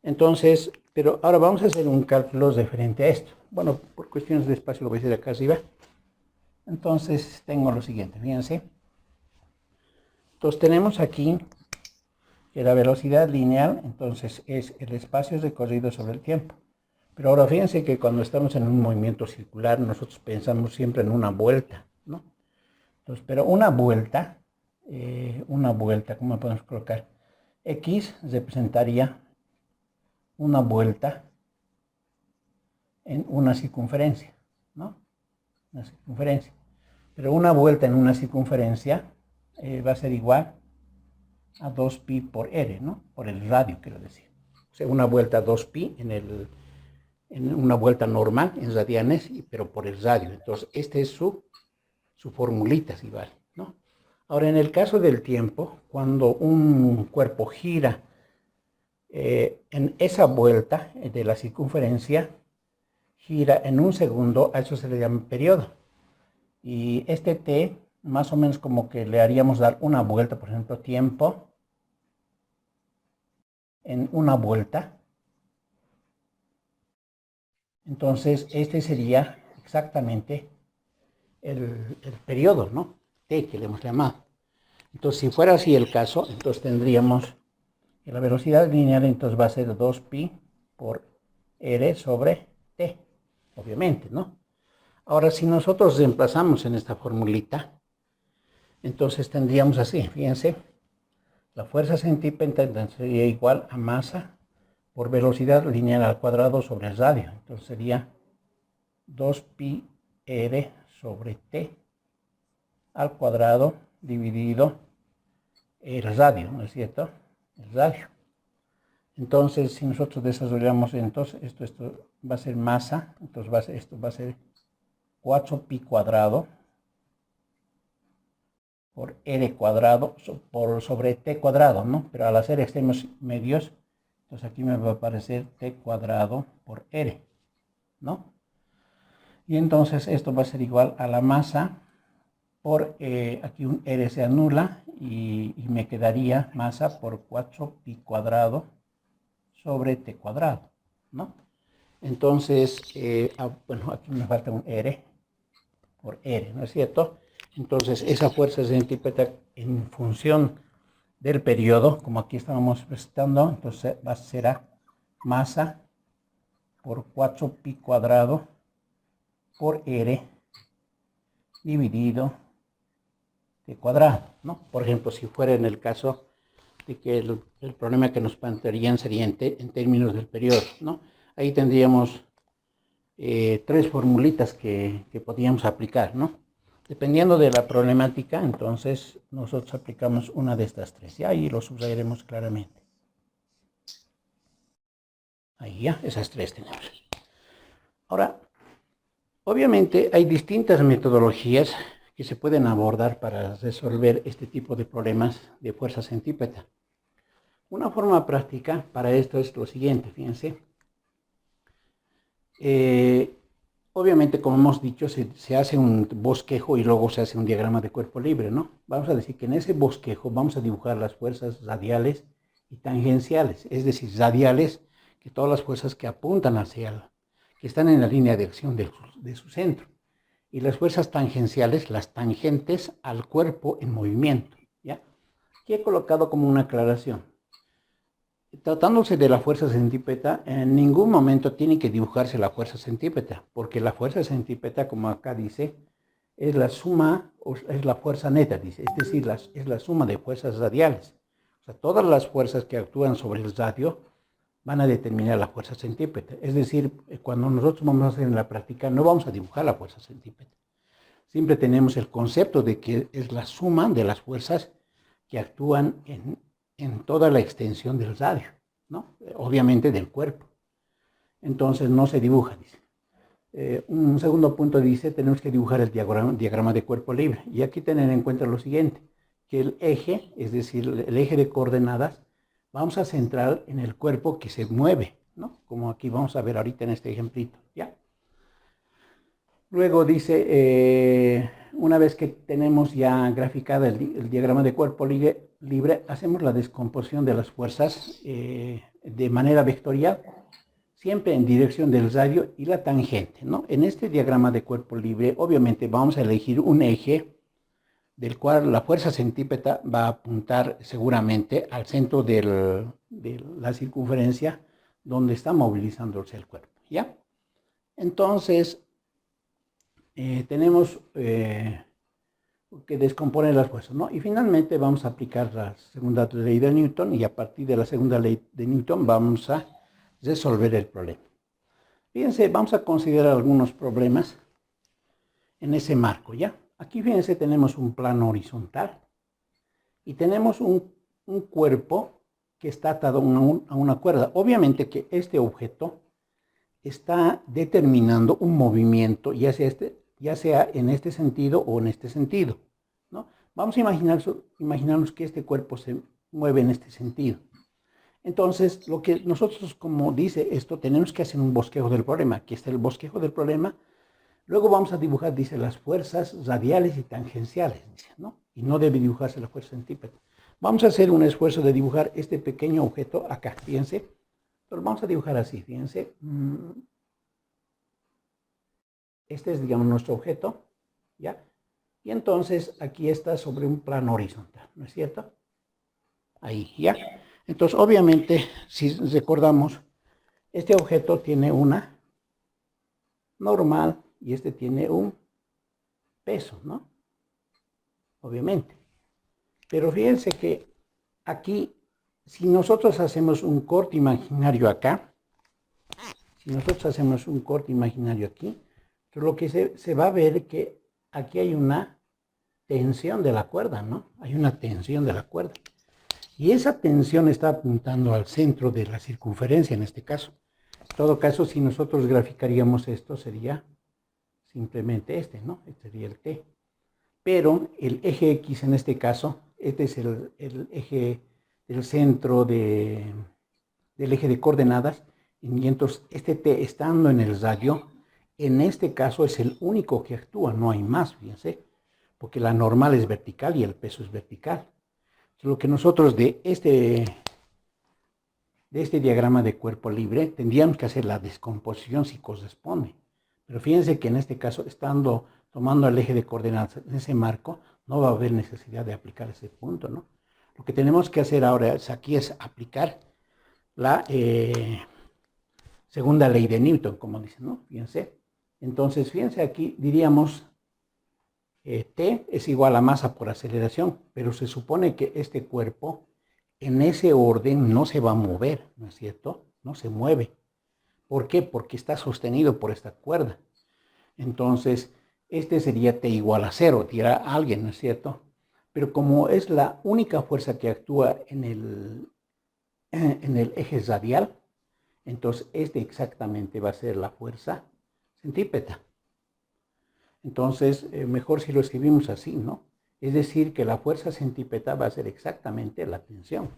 Entonces, pero ahora vamos a hacer un cálculo referente a esto. Bueno, por cuestiones de espacio lo voy a hacer acá arriba. Entonces tengo lo siguiente, fíjense. Entonces tenemos aquí que la velocidad lineal, entonces, es el espacio recorrido sobre el tiempo. Pero ahora fíjense que cuando estamos en un movimiento circular, nosotros pensamos siempre en una vuelta, ¿no? Entonces, pero una vuelta, ¿cómo podemos colocar? X representaría una vuelta en una circunferencia, ¿no? Una circunferencia. Pero una vuelta en una circunferencia va a ser igual a 2pi por r, ¿no? Por el radio, quiero decir. O sea, una vuelta 2pi en una vuelta normal en radianes, pero por el radio. Entonces, esta es su formulita, si vale, ¿no? Ahora, en el caso del tiempo, cuando un cuerpo gira en esa vuelta de la circunferencia, gira en un segundo, a eso se le llama periodo. Y este t, más o menos como que le haríamos dar una vuelta, por ejemplo, tiempo en una vuelta. Entonces, este sería exactamente el periodo, ¿no? T, que le hemos llamado. Entonces, si fuera así el caso, entonces tendríamos que la velocidad lineal entonces va a ser 2pi por r sobre t, obviamente, ¿no? Ahora, si nosotros reemplazamos en esta formulita, entonces tendríamos así, fíjense, la fuerza centípeta sería igual a masa por velocidad lineal al cuadrado sobre el radio. Entonces sería 2pi r sobre t al cuadrado dividido el radio, ¿no es cierto? El radio. Entonces, si nosotros desarrollamos, entonces esto va a ser masa, entonces esto va a ser 4pi cuadrado por r cuadrado sobre t cuadrado, ¿no? Pero al hacer extremos medios, entonces aquí me va a aparecer t cuadrado por r, ¿no? Y entonces esto va a ser igual a la masa por, aquí un r se anula y me quedaría masa por 4pi cuadrado sobre t cuadrado, ¿no? Entonces, bueno, aquí me falta un r por r, ¿no es cierto? Entonces, esa fuerza centrípeta en función del periodo, como aquí estábamos presentando, entonces será masa por 4pi cuadrado por r dividido t cuadrado, ¿no? Por ejemplo, si fuera en el caso de que el problema que nos plantearían sería en términos del periodo, ¿no? Ahí tendríamos 3 formulitas que podríamos aplicar, ¿no? Dependiendo de la problemática, entonces nosotros aplicamos una de estas 3. Y ahí lo subrayaremos claramente. Ahí ya, esas 3 tenemos. Ahora, obviamente hay distintas metodologías que se pueden abordar para resolver este tipo de problemas de fuerza centrípeta. Una forma práctica para esto es lo siguiente, fíjense. Obviamente, como hemos dicho, se hace un bosquejo y luego se hace un diagrama de cuerpo libre, ¿no? Vamos a decir que en ese bosquejo vamos a dibujar las fuerzas radiales y tangenciales, es decir, radiales, que todas las fuerzas que apuntan hacia que están en la línea de acción de su centro, y las fuerzas tangenciales, las tangentes al cuerpo en movimiento, ¿ya? Aquí he colocado como una aclaración. Tratándose de la fuerza centrípeta, en ningún momento tiene que dibujarse la fuerza centrípeta, porque la fuerza centrípeta, como acá dice, es la suma, es la fuerza neta, dice, es decir, es la suma de fuerzas radiales. O sea, todas las fuerzas que actúan sobre el radio van a determinar la fuerza centrípeta. Es decir, cuando nosotros vamos a hacer en la práctica, no vamos a dibujar la fuerza centrípeta. Siempre tenemos el concepto de que es la suma de las fuerzas que actúan en toda la extensión del radio, ¿no? Obviamente del cuerpo. Entonces no se dibuja, dice. Un segundo punto dice, tenemos que dibujar el diagrama de cuerpo libre. Y aquí tener en cuenta lo siguiente, que el eje, es decir, el eje de coordenadas, vamos a centrar en el cuerpo que se mueve, ¿no? Como aquí vamos a ver ahorita en este ejemplito, ¿ya? Luego dice, una vez que tenemos ya graficada el diagrama de cuerpo libre, hacemos la descomposición de las fuerzas de manera vectorial, siempre en dirección del radio y la tangente, ¿no? En este diagrama de cuerpo libre, obviamente vamos a elegir un eje del cual la fuerza centrípeta va a apuntar seguramente al centro de la circunferencia donde está movilizándose el cuerpo, ¿ya? Entonces, tenemos que descompone las fuerzas, ¿no? Y finalmente vamos a aplicar la segunda ley de Newton y a partir de la segunda ley de Newton vamos a resolver el problema. Fíjense, vamos a considerar algunos problemas en ese marco, ¿ya? Aquí fíjense, tenemos un plano horizontal y tenemos un cuerpo que está atado a una cuerda. Obviamente que este objeto está determinando un movimiento, ya sea en este sentido o en este sentido, ¿no? Vamos a imaginarnos que este cuerpo se mueve en este sentido. Entonces, lo que nosotros, como dice esto, tenemos que hacer un bosquejo del problema. Aquí está el bosquejo del problema. Luego vamos a dibujar, dice, las fuerzas radiales y tangenciales, dice, ¿no? Y no debe dibujarse la fuerza centrípeta. Vamos a hacer un esfuerzo de dibujar este pequeño objeto acá, fíjense. Pero vamos a dibujar así, fíjense. Este es, digamos, nuestro objeto, ¿ya? Y entonces aquí está sobre un plano horizontal, ¿no es cierto? Ahí, ¿ya? Entonces, obviamente, si recordamos, este objeto tiene una normal y este tiene un peso, ¿no? Obviamente. Pero fíjense que aquí, si nosotros hacemos un corte imaginario acá, aquí, lo que se va a ver que aquí hay una tensión de la cuerda, ¿no? Hay una tensión de la cuerda. Y esa tensión está apuntando al centro de la circunferencia en este caso. En todo caso, si nosotros graficaríamos esto, sería simplemente este, ¿no? Este sería el T. Pero el eje X en este caso, este es el eje del centro del eje de coordenadas. Y entonces este T estando en el radio, en este caso es el único que actúa, no hay más, fíjense, porque la normal es vertical y el peso es vertical. Lo que nosotros de este diagrama de cuerpo libre tendríamos que hacer la descomposición si corresponde. Pero fíjense que en este caso, tomando el eje de coordenadas en ese marco, no va a haber necesidad de aplicar ese punto, ¿no? Lo que tenemos que hacer ahora es aplicar la segunda ley de Newton, como dicen, ¿no? Fíjense. Entonces, fíjense aquí, diríamos, T es igual a masa por aceleración, pero se supone que este cuerpo en ese orden no se va a mover, ¿no es cierto? No se mueve. ¿Por qué? Porque está sostenido por esta cuerda. Entonces, este sería T igual a 0, dirá alguien, ¿no es cierto? Pero como es la única fuerza que actúa en el eje radial, entonces este exactamente va a ser la fuerza centrípeta. Entonces, mejor si lo escribimos así, ¿no? Es decir, que la fuerza centrípeta va a ser exactamente la tensión,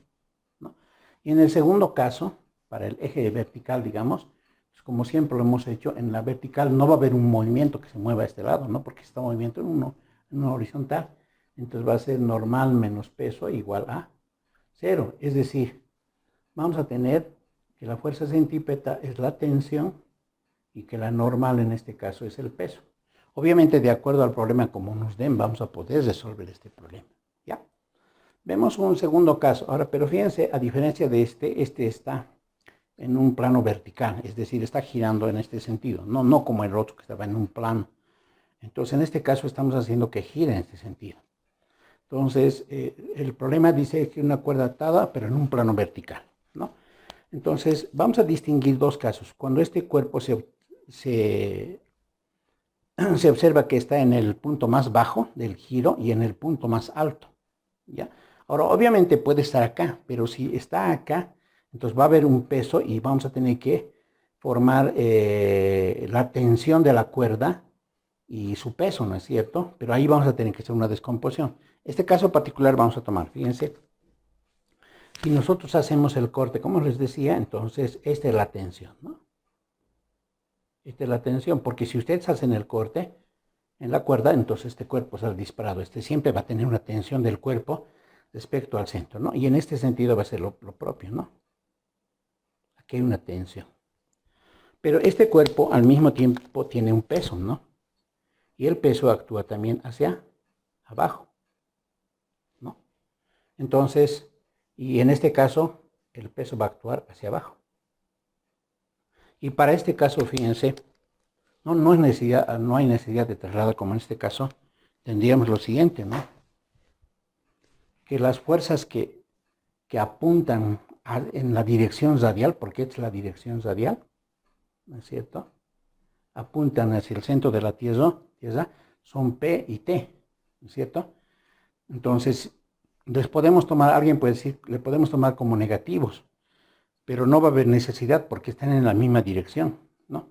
¿no? Y en el segundo caso, para el eje vertical, digamos, pues como siempre lo hemos hecho, en la vertical no va a haber un movimiento que se mueva a este lado, ¿no? Porque está movimiento en una horizontal. Entonces va a ser normal menos peso igual a 0. Es decir, vamos a tener que la fuerza centrípeta es la tensión y que la normal en este caso es el peso. Obviamente, de acuerdo al problema como nos den, vamos a poder resolver este problema, ¿ya? Vemos un segundo caso. Ahora, pero fíjense, a diferencia de este está en un plano vertical, es decir, está girando en este sentido, no como el otro que estaba en un plano. Entonces, en este caso estamos haciendo que gire en este sentido. Entonces, el problema dice que una cuerda atada, pero en un plano vertical, ¿no? Entonces, vamos a distinguir dos casos. Cuando este cuerpo se observa que está en el punto más bajo del giro y en el punto más alto, ¿ya? Ahora, obviamente puede estar acá, pero si está acá, entonces va a haber un peso y vamos a tener que formar la tensión de la cuerda y su peso, ¿no es cierto? Pero ahí vamos a tener que hacer una descomposición. Este caso particular vamos a tomar, fíjense, si nosotros hacemos el corte, como les decía, entonces esta es la tensión, ¿no? Esta es la tensión, porque si ustedes hacen el corte en la cuerda, entonces este cuerpo sale disparado. Este siempre va a tener una tensión del cuerpo respecto al centro, ¿no? Y en este sentido va a ser lo propio, ¿no? Aquí hay una tensión. Pero este cuerpo al mismo tiempo tiene un peso, ¿no? Y el peso actúa también hacia abajo. Entonces, y en este caso, el peso va a actuar hacia abajo. Y para este caso, fíjense, no hay necesidad de traslado como en este caso. Tendríamos lo siguiente, ¿no? Que las fuerzas que apuntan en la dirección radial, porque esta es la dirección radial, ¿no es cierto? Apuntan hacia el centro de la Tierra, son P y T, ¿no es cierto? Entonces, les podemos tomar, alguien puede decir, le podemos tomar como negativos, pero no va a haber necesidad porque están en la misma dirección, ¿no?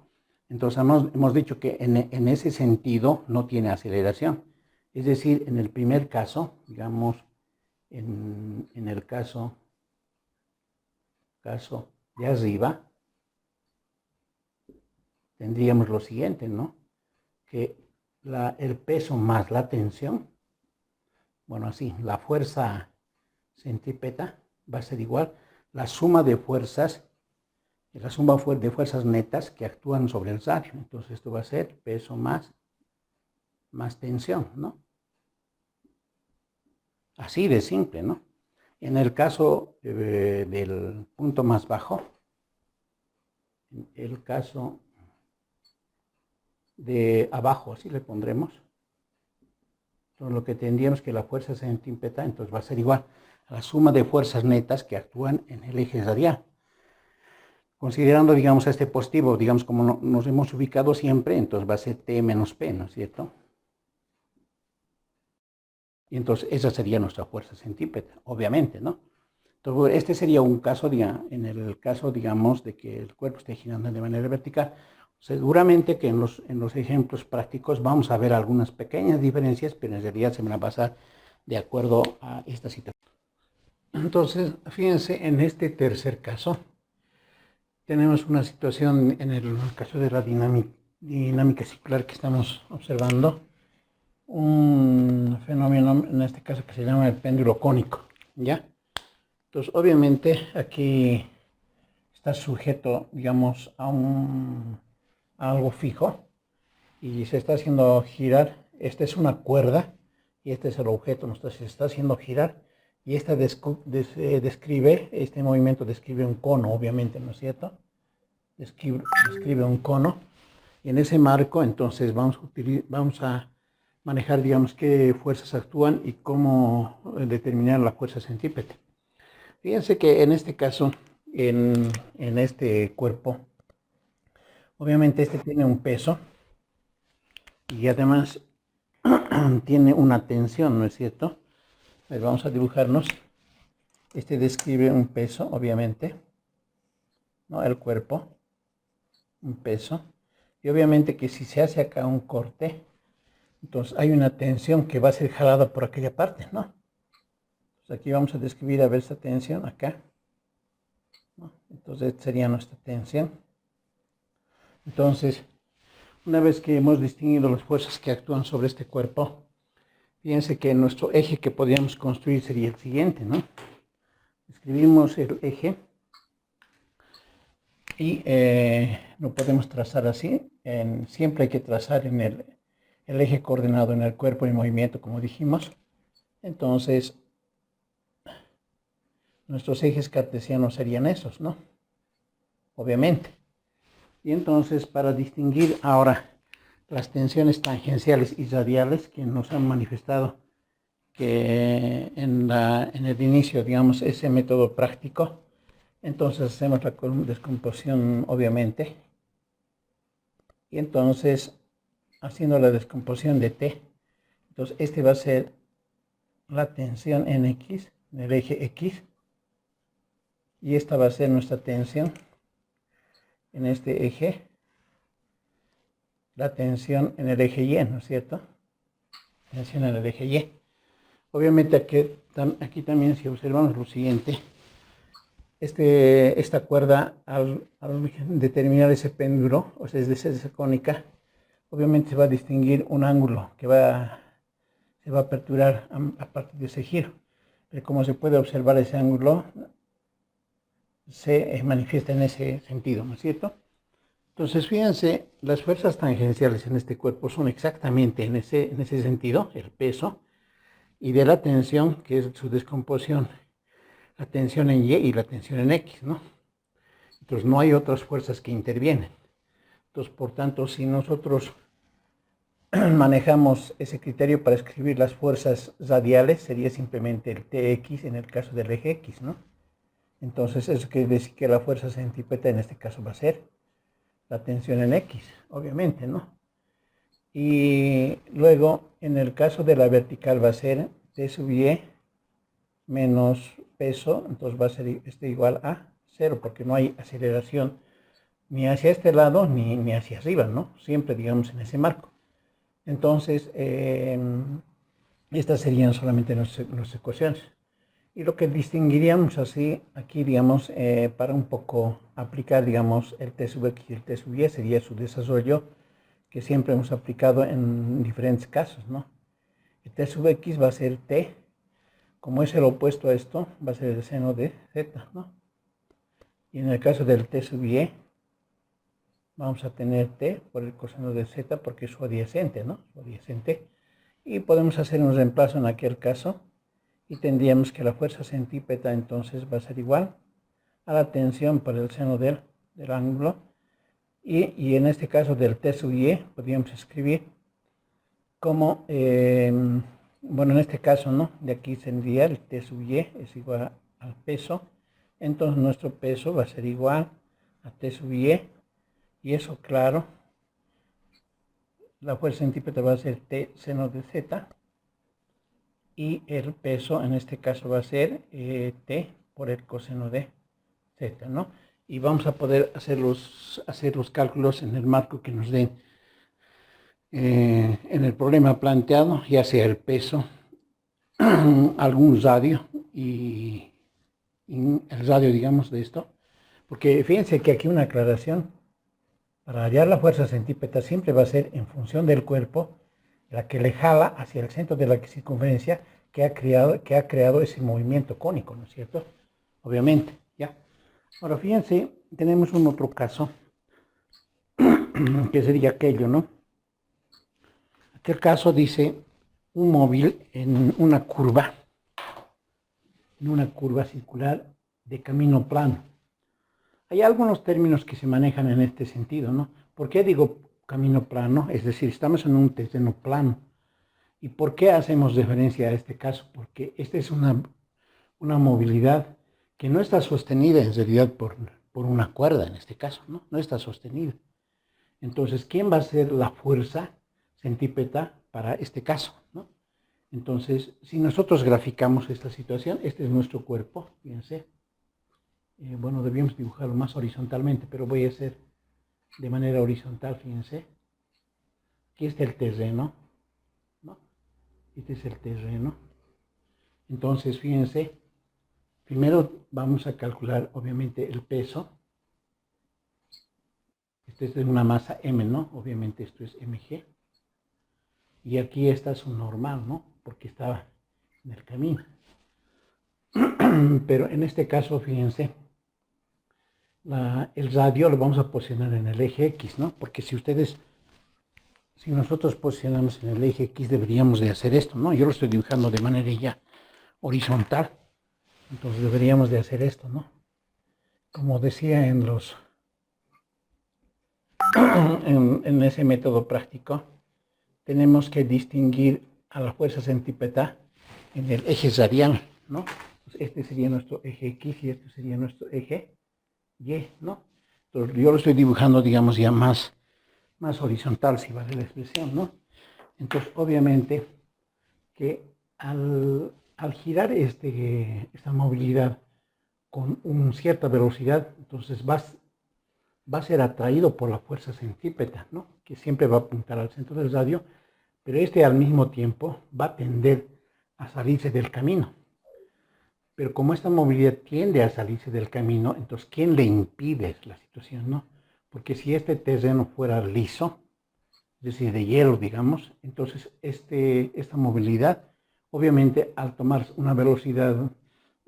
Entonces hemos dicho que en ese sentido no tiene aceleración. Es decir, en el primer caso, digamos, en el caso de arriba, tendríamos lo siguiente, ¿no? Que el peso más la tensión, bueno, así, la fuerza centrípeta va a ser igual, la suma de fuerzas netas que actúan sobre el radio. Entonces esto va a ser peso más tensión, ¿no? Así de simple, ¿no? En el caso del punto más bajo, en el caso de abajo, así le pondremos, entonces lo que tendríamos que la fuerza centrípeta, entonces va a ser igual a la suma de fuerzas netas que actúan en el eje radial. Considerando, digamos, a este positivo, digamos, como nos hemos ubicado siempre, entonces va a ser T menos P, ¿no es cierto? Y entonces esa sería nuestra fuerza centrípeta, obviamente, ¿no? Entonces este sería un caso, en el caso, digamos, de que el cuerpo esté girando de manera vertical. Seguramente que en los ejemplos prácticos vamos a ver algunas pequeñas diferencias, pero en realidad se van a basar de acuerdo a esta situación. Entonces, fíjense, en este tercer caso, tenemos una situación en el caso de la dinámica circular que estamos observando, un fenómeno en este caso que se llama el péndulo cónico, ¿ya? Entonces, obviamente, aquí está sujeto, digamos, a algo fijo y se está haciendo girar. Esta es una cuerda y este es el objeto, se está haciendo girar y esta este movimiento describe un cono, obviamente, ¿no es cierto? Describe un cono y en ese marco entonces vamos a manejar, digamos, qué fuerzas actúan y cómo determinar la fuerza centrípeta. Fíjense que en este caso, en este cuerpo, obviamente este tiene un peso y además tiene una tensión, ¿no es cierto? Vamos a dibujarnos. Este describe un peso, obviamente, ¿no? El cuerpo, un peso. Y obviamente que si se hace acá un corte, entonces hay una tensión que va a ser jalada por aquella parte, ¿no? Entonces aquí vamos a describir a ver esta tensión acá, ¿no? Entonces esta sería nuestra tensión. Entonces, una vez que hemos distinguido las fuerzas que actúan sobre este cuerpo, fíjense que nuestro eje que podríamos construir sería el siguiente, ¿no? Escribimos el eje y lo podemos trazar así. Siempre hay que trazar en el eje coordenado en el cuerpo en movimiento, como dijimos. Entonces, nuestros ejes cartesianos serían esos, ¿no? Obviamente. Y entonces, para distinguir ahora las tensiones tangenciales y radiales que nos han manifestado que en el inicio, digamos, ese método práctico, entonces hacemos la descomposición, obviamente, y entonces, haciendo la descomposición de T, entonces este va a ser la tensión en X, en el eje X, y esta va a ser nuestra tensión en este eje, la tensión en el eje Y, ¿no es cierto? Tensión en el eje Y. Obviamente aquí también, si observamos lo siguiente, esta cuerda al determinar ese péndulo, o sea, es esa cónica, obviamente se va a distinguir un ángulo que se va a aperturar a partir de ese giro. Pero como se puede observar, ese ángulo se manifiesta en ese sentido, ¿no es cierto? Entonces, fíjense, las fuerzas tangenciales en este cuerpo son exactamente en ese sentido, el peso, y de la tensión, que es su descomposición, la tensión en Y y la tensión en X, ¿no? Entonces no hay otras fuerzas que intervienen. Entonces, por tanto, si nosotros manejamos ese criterio para escribir las fuerzas radiales, sería simplemente el Tx en el caso del eje X, ¿no? Entonces, eso quiere decir que la fuerza centrípeta en este caso va a ser la tensión en X, obviamente, ¿no? Y luego, en el caso de la vertical va a ser T sub Y menos peso, entonces va a ser igual a 0, porque no hay aceleración ni hacia este lado ni hacia arriba, ¿no? Siempre, digamos, en ese marco. Entonces, estas serían solamente nuestras ecuaciones. Y lo que distinguiríamos así, aquí, digamos, para un poco aplicar, digamos, el T sub X y el T sub Y, sería su desarrollo que siempre hemos aplicado en diferentes casos, ¿no? El T sub X va a ser T, como es el opuesto a esto, va a ser el seno de Z, ¿no? Y en el caso del T sub Y, vamos a tener T por el coseno de Z porque es su adyacente, ¿no? Su adyacente. Y podemos hacer un reemplazo en aquel caso y tendríamos que la fuerza centrípeta entonces va a ser igual a la tensión por el seno del ángulo. Y en este caso del T sub Y podríamos escribir como, bueno, en este caso, ¿no? De aquí tendría el T sub Y es igual al peso. Entonces nuestro peso va a ser igual a T sub Y. Y eso, claro, la fuerza centrípeta va a ser T seno de Z. Y el peso en este caso va a ser T por el coseno de Z, ¿no? Y vamos a poder hacer los cálculos en el marco que nos den en el problema planteado, ya sea el peso, algún radio y el radio, digamos, de esto. Porque fíjense que aquí una aclaración, para hallar la fuerza centrípeta siempre va a ser en función del cuerpo, la que le jala hacia el centro de la circunferencia que ha creado ese movimiento cónico, ¿no es cierto? Obviamente, ¿ya? Ahora fíjense, tenemos un otro caso, que sería aquello, ¿no? Aquel caso dice un móvil en una curva circular de camino plano. Hay algunos términos que se manejan en este sentido, ¿no? ¿Por qué digo camino plano? Es decir, estamos en un terreno plano. ¿Y por qué hacemos referencia a este caso? Porque esta es una movilidad que no está sostenida en realidad por una cuerda, en este caso, ¿no? No está sostenida. Entonces, ¿quién va a ser la fuerza centrípeta para este caso, ¿no? Entonces, si nosotros graficamos esta situación, este es nuestro cuerpo, fíjense. Bueno, debíamos dibujarlo más horizontalmente, pero voy a hacer de manera horizontal, fíjense. Aquí está el terreno, ¿no? Este es el terreno. Entonces, fíjense, primero vamos a calcular, obviamente, el peso. Esta es una masa M, ¿no? Obviamente esto es mg. Y aquí está su normal, ¿no? Porque estaba en el camino. Pero en este caso, fíjense, el radio lo vamos a posicionar en el eje X, ¿no? Porque si nosotros posicionamos en el eje X, deberíamos de hacer esto, ¿no? Yo lo estoy dibujando de manera ya horizontal. Entonces deberíamos de hacer esto, ¿no? Como decía en ese método práctico, tenemos que distinguir a la fuerza centrípeta en el eje radial, ¿no? Pues este sería nuestro eje X y este sería nuestro eje Y, ¿no? Entonces yo lo estoy dibujando, digamos, ya más horizontal, si vale la expresión, ¿no? Entonces, obviamente, que al girar esta movilidad con una cierta velocidad, entonces va a ser atraído por la fuerza centrípeta, ¿no? Que siempre va a apuntar al centro del radio, pero al mismo tiempo va a tender a salirse del camino. Pero como esta movilidad tiende a salirse del camino, entonces ¿quién le impide la situación, no? Porque si este terreno fuera liso, es decir, de hielo, digamos, entonces esta movilidad, obviamente al tomar una velocidad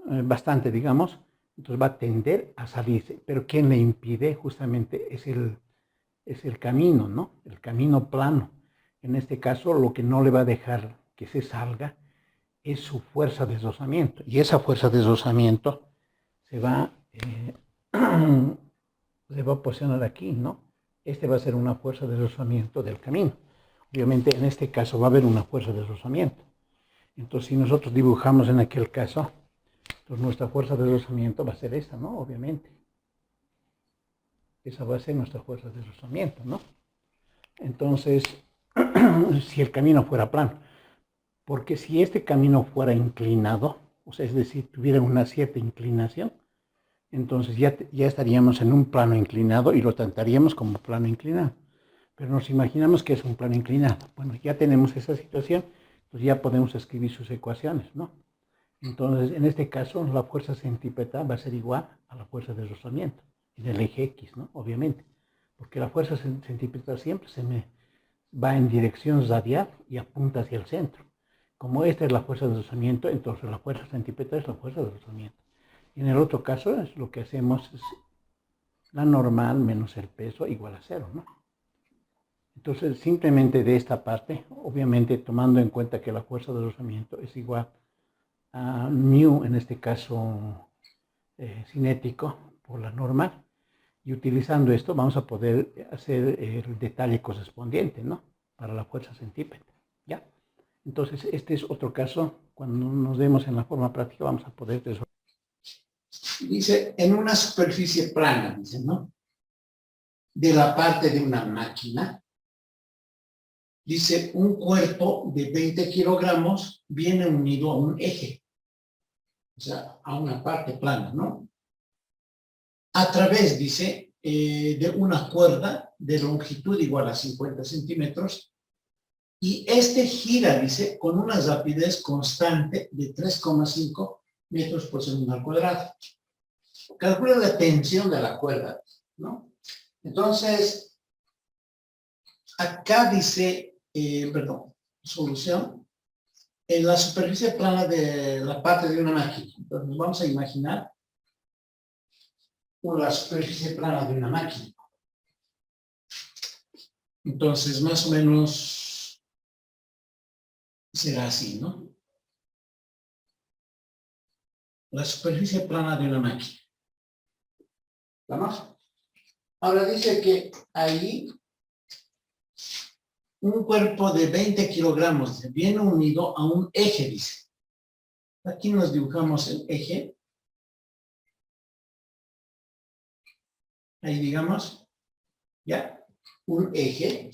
bastante, digamos, entonces va a tender a salirse. Pero ¿quién le impide? Justamente es el camino, ¿no? El camino plano. En este caso, lo que no le va a dejar que se salga es su fuerza de deslizamiento. Y esa fuerza de deslizamiento se va a posicionar aquí, ¿no? Este va a ser una fuerza de deslizamiento del camino. Obviamente, en este caso va a haber una fuerza de deslizamiento. Entonces, si nosotros dibujamos en aquel caso, entonces nuestra fuerza de deslizamiento va a ser esta, ¿no? Obviamente. Esa va a ser nuestra fuerza de deslizamiento, ¿no? Entonces, si el camino fuera plano, porque si este camino fuera inclinado, o sea, es decir, tuviera una cierta inclinación, entonces ya estaríamos en un plano inclinado y lo trataríamos como plano inclinado. Pero nos imaginamos que es un plano inclinado. Bueno, ya tenemos esa situación, pues ya podemos escribir sus ecuaciones, ¿no? Entonces, en este caso, la fuerza centrípeta va a ser igual a la fuerza de deslizamiento en el eje X, ¿no? Obviamente, porque la fuerza centrípeta siempre va en dirección radial y apunta hacia el centro. Como esta es la fuerza de deslizamiento, entonces la fuerza centrípeta es la fuerza de deslizamiento. Y en el otro caso, es lo que hacemos es la normal menos el peso igual a 0, ¿no? Entonces, simplemente de esta parte, obviamente tomando en cuenta que la fuerza de deslizamiento es igual a mu, en este caso cinético, por la normal, y utilizando esto vamos a poder hacer el detalle correspondiente, ¿no? Para la fuerza centrípeta, ¿ya? Entonces, este es otro caso, cuando nos vemos en la forma práctica vamos a poder resolver. Dice, en una superficie plana, dice, ¿no? De la parte de una máquina, dice, un cuerpo de 20 kilogramos viene unido a un eje, o sea, a una parte plana, ¿no? A través, dice, de una cuerda de longitud igual a 50 centímetros, y este gira, dice, con una rapidez constante de 3,5 metros por segundo al cuadrado. Calcula la tensión de la cuerda, ¿no? Entonces, acá dice, solución, en la superficie plana de la parte de una máquina. Entonces, nos vamos a imaginar la superficie plana de una máquina. Entonces, más o menos será así, ¿no? La superficie plana de una máquina. ¿Vamos? Ahora dice que ahí un cuerpo de 20 kilogramos viene unido a un eje, dice. Aquí nos dibujamos el eje. Ahí digamos, ya, un eje.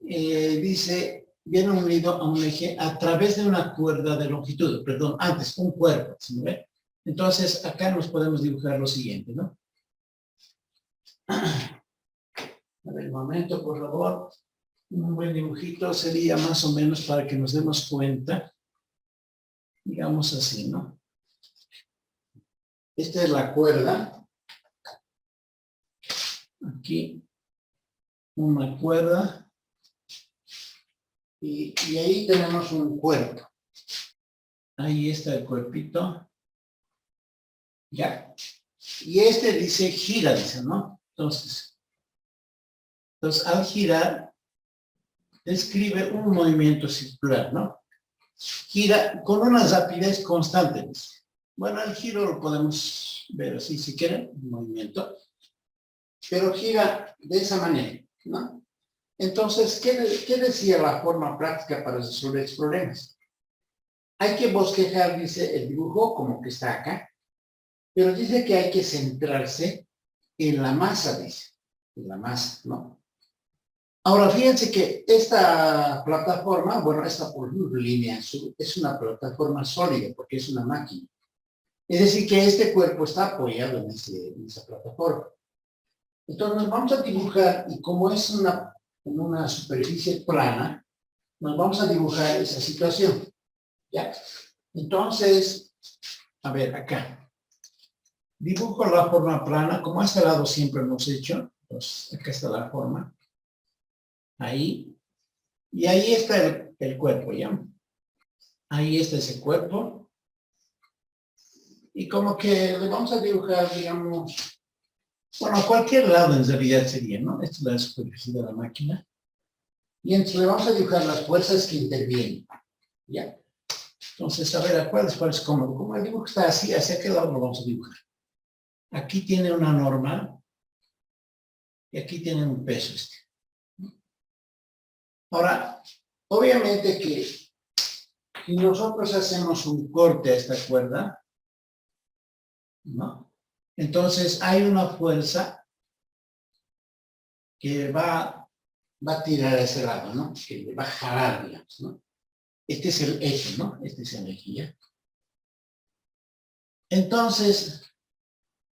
Dice, viene unido a un eje a través de una cuerda de longitud, perdón, antes, un cuerpo, ¿sí me ve? Entonces, acá nos podemos dibujar lo siguiente, ¿no? A ver, un momento, por favor. Un buen dibujito sería más o menos para que nos demos cuenta. Digamos así, ¿no? Esta es la cuerda. Aquí, una cuerda. Y ahí tenemos un cuerpo. Ahí está el cuerpito. Ya. Y este dice gira, dice, ¿no? Entonces al girar, describe un movimiento circular, ¿no? Gira con una rapidez constante. Bueno, el giro lo podemos ver así, si quieren, un movimiento. Pero gira de esa manera, ¿no? Entonces, ¿qué decía la forma práctica para resolver estos problemas? Hay que bosquejar, dice el dibujo, como que está acá, pero dice que hay que centrarse en la masa, dice, en la masa, ¿no? Ahora, fíjense que esta plataforma, bueno, esta por línea azul, es una plataforma sólida, porque es una máquina. Es decir, que este cuerpo está apoyado en esa plataforma. Entonces, nos vamos a dibujar, y como es una superficie plana, nos vamos a dibujar esa situación. ¿Ya? Entonces, a ver, acá. Dibujo la forma plana, como a este lado siempre hemos hecho. Entonces, acá está la forma. Ahí. Y ahí está el cuerpo, ¿ya? Ahí está ese cuerpo. Y como que le vamos a dibujar, digamos, bueno, a cualquier lado en realidad sería, ¿no? Esta es la superficie de la máquina. Y entonces le vamos a dibujar las fuerzas que intervienen, ¿ya? Entonces, a ver, ¿cuál es cómodo? Como el dibujo está así, hacia qué lado lo vamos a dibujar. Aquí tiene una normal y aquí tiene un peso este. Ahora, obviamente que si nosotros hacemos un corte a esta cuerda, ¿no? Entonces hay una fuerza que va a tirar a ese lado, ¿no? Que le va a jalar, digamos, ¿no? Este es el eje, ¿no? Este es el eje, ¿ya? Entonces,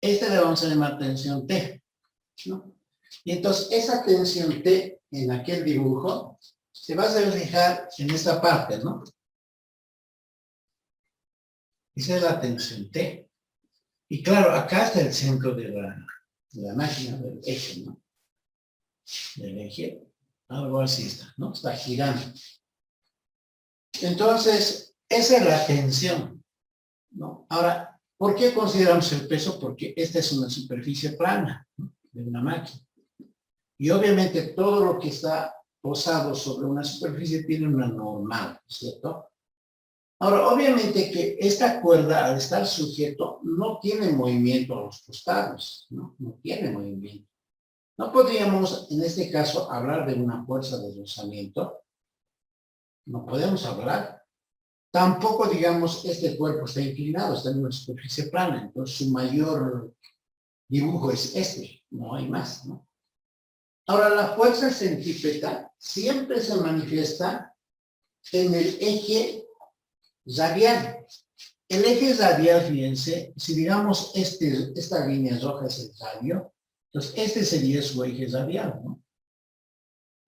este le vamos a llamar tensión T, ¿no? Y entonces, esa tensión T en aquel dibujo se va a reflejar en esta parte, ¿no? Esa es la tensión T. Y claro, acá está el centro de la máquina, del eje, ¿no? Del eje, algo así está, ¿no? Está girando. Entonces, esa es la tensión, ¿no? Ahora, ¿por qué consideramos el peso? Porque esta es una superficie plana, ¿no? De una máquina. Y obviamente todo lo que está posado sobre una superficie tiene una normal, ¿cierto? Ahora, obviamente que esta cuerda, al estar sujeto, no tiene movimiento a los costados, ¿no? No tiene movimiento. No podríamos, en este caso, hablar de una fuerza de rozamiento. No podemos hablar. Tampoco, digamos, este cuerpo está inclinado, está en una superficie plana, entonces su mayor dibujo es este, no hay más, ¿no? Ahora, la fuerza centrípeta siempre se manifiesta en el eje radial. El eje radial, fíjense, si digamos esta línea roja es el radio, entonces este sería su eje radial, ¿no?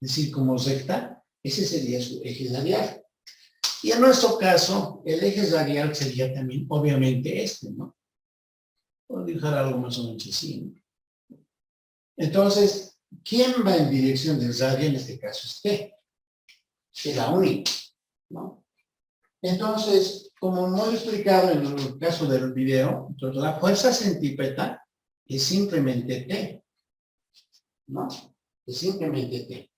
Es decir, como recta, ese sería su eje radial. Y en nuestro caso, el eje radial sería también, obviamente, este, ¿no? Puedo dibujar algo más o menos así, ¿no? Entonces, ¿quién va en dirección del radio? En este caso es T. Es la única, ¿no? Entonces, como hemos explicado en el caso del video, entonces la fuerza centrípeta es simplemente T, ¿no? Es simplemente T.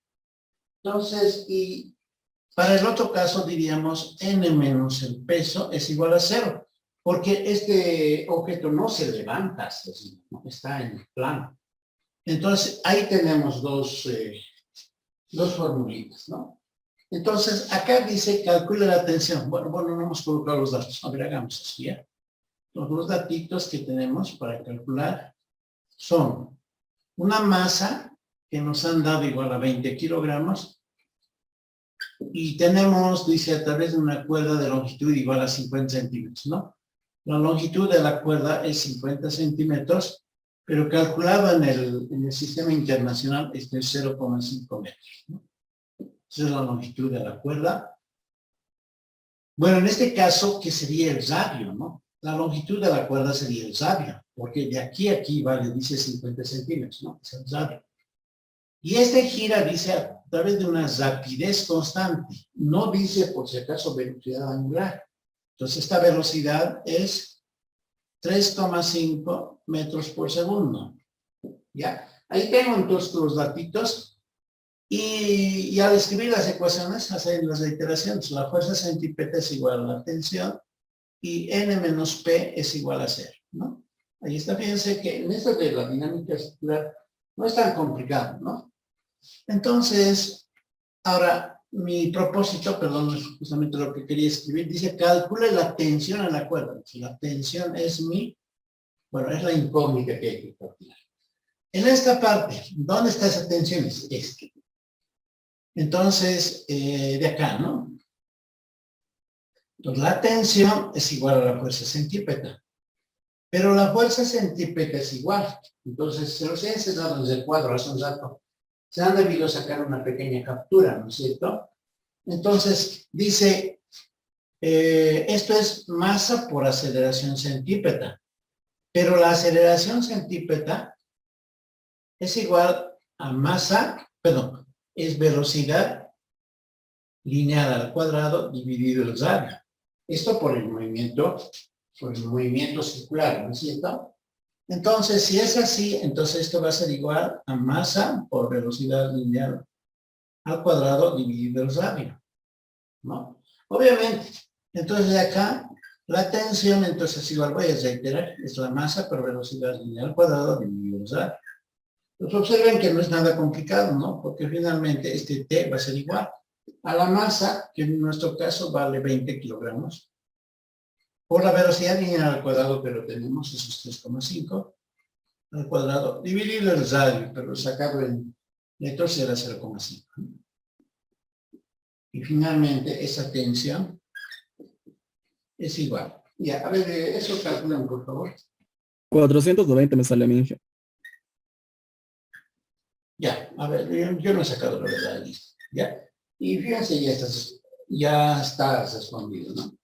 Entonces, y para el otro caso diríamos N menos el peso es igual a 0, porque este objeto no se levanta, ¿no? Está en el plano. Entonces, ahí tenemos dos formulitas, ¿no? Entonces, acá dice, calcula la tensión. Bueno, no hemos colocado los datos. A ver, hagamos así, ¿ya? Los datitos que tenemos para calcular son una masa que nos han dado igual a 20 kilogramos y tenemos, dice, a través de una cuerda de longitud igual a 50 centímetros, ¿no? La longitud de la cuerda es 50 centímetros, pero calculado en el sistema internacional es de 0,5 metros, ¿no? Esa es la longitud de la cuerda. Bueno, en este caso, ¿qué sería el radio, no? La longitud de la cuerda sería el radio, porque de aquí a aquí, vale, dice 50 centímetros, ¿no? Es el radio. Y este gira, dice, a través de una rapidez constante. No dice, por si acaso, velocidad angular. Entonces, esta velocidad es 3,5 metros por segundo. ¿Ya? Ahí tengo entonces los datitos. Y al escribir las ecuaciones, hacen las iteraciones. La fuerza centrípeta es igual a la tensión y N menos P es igual a 0, ¿no? Ahí está, fíjense que en esto de la dinámica circular no es tan complicado, ¿no? Entonces, ahora, mi propósito, perdón, es justamente lo que quería escribir, dice, calcule la tensión a la cuerda. La tensión es es la incógnita que hay que calcular. En esta parte, ¿dónde está esa tensión? Es esta. Entonces, de acá, ¿no? Entonces, la tensión es igual a la fuerza centrípeta. Pero la fuerza centrípeta es igual. Entonces, se los he enseñado desde el cuadro hace un rato. Se han debido sacar una pequeña captura, ¿no es cierto? Entonces, dice, esto es masa por aceleración centrípeta. Pero la aceleración centrípeta es igual a masa, perdón, es velocidad lineal al cuadrado dividido el radio. Esto por el movimiento circular, ¿no es cierto? Entonces, si es así, entonces esto va a ser igual a masa por velocidad lineal al cuadrado dividido el radio, ¿no? Obviamente, Entonces de acá, la tensión, entonces igual voy a reiterar, es la masa por velocidad lineal al cuadrado dividido el radio. Pues observen que no es nada complicado, ¿no? Porque finalmente este T va a ser igual a la masa, que en nuestro caso vale 20 kilogramos, por la velocidad lineal al cuadrado que lo tenemos, esos 3,5 al cuadrado, dividido el radio, pero sacado en metros será 0,5. Y finalmente esa tensión es igual. Ya, a ver, eso calculan, por favor. 490 me sale a mí. Ya, a ver, yo no he sacado la verdad listo. Ya. Y fíjense, ya está respondido, ¿no?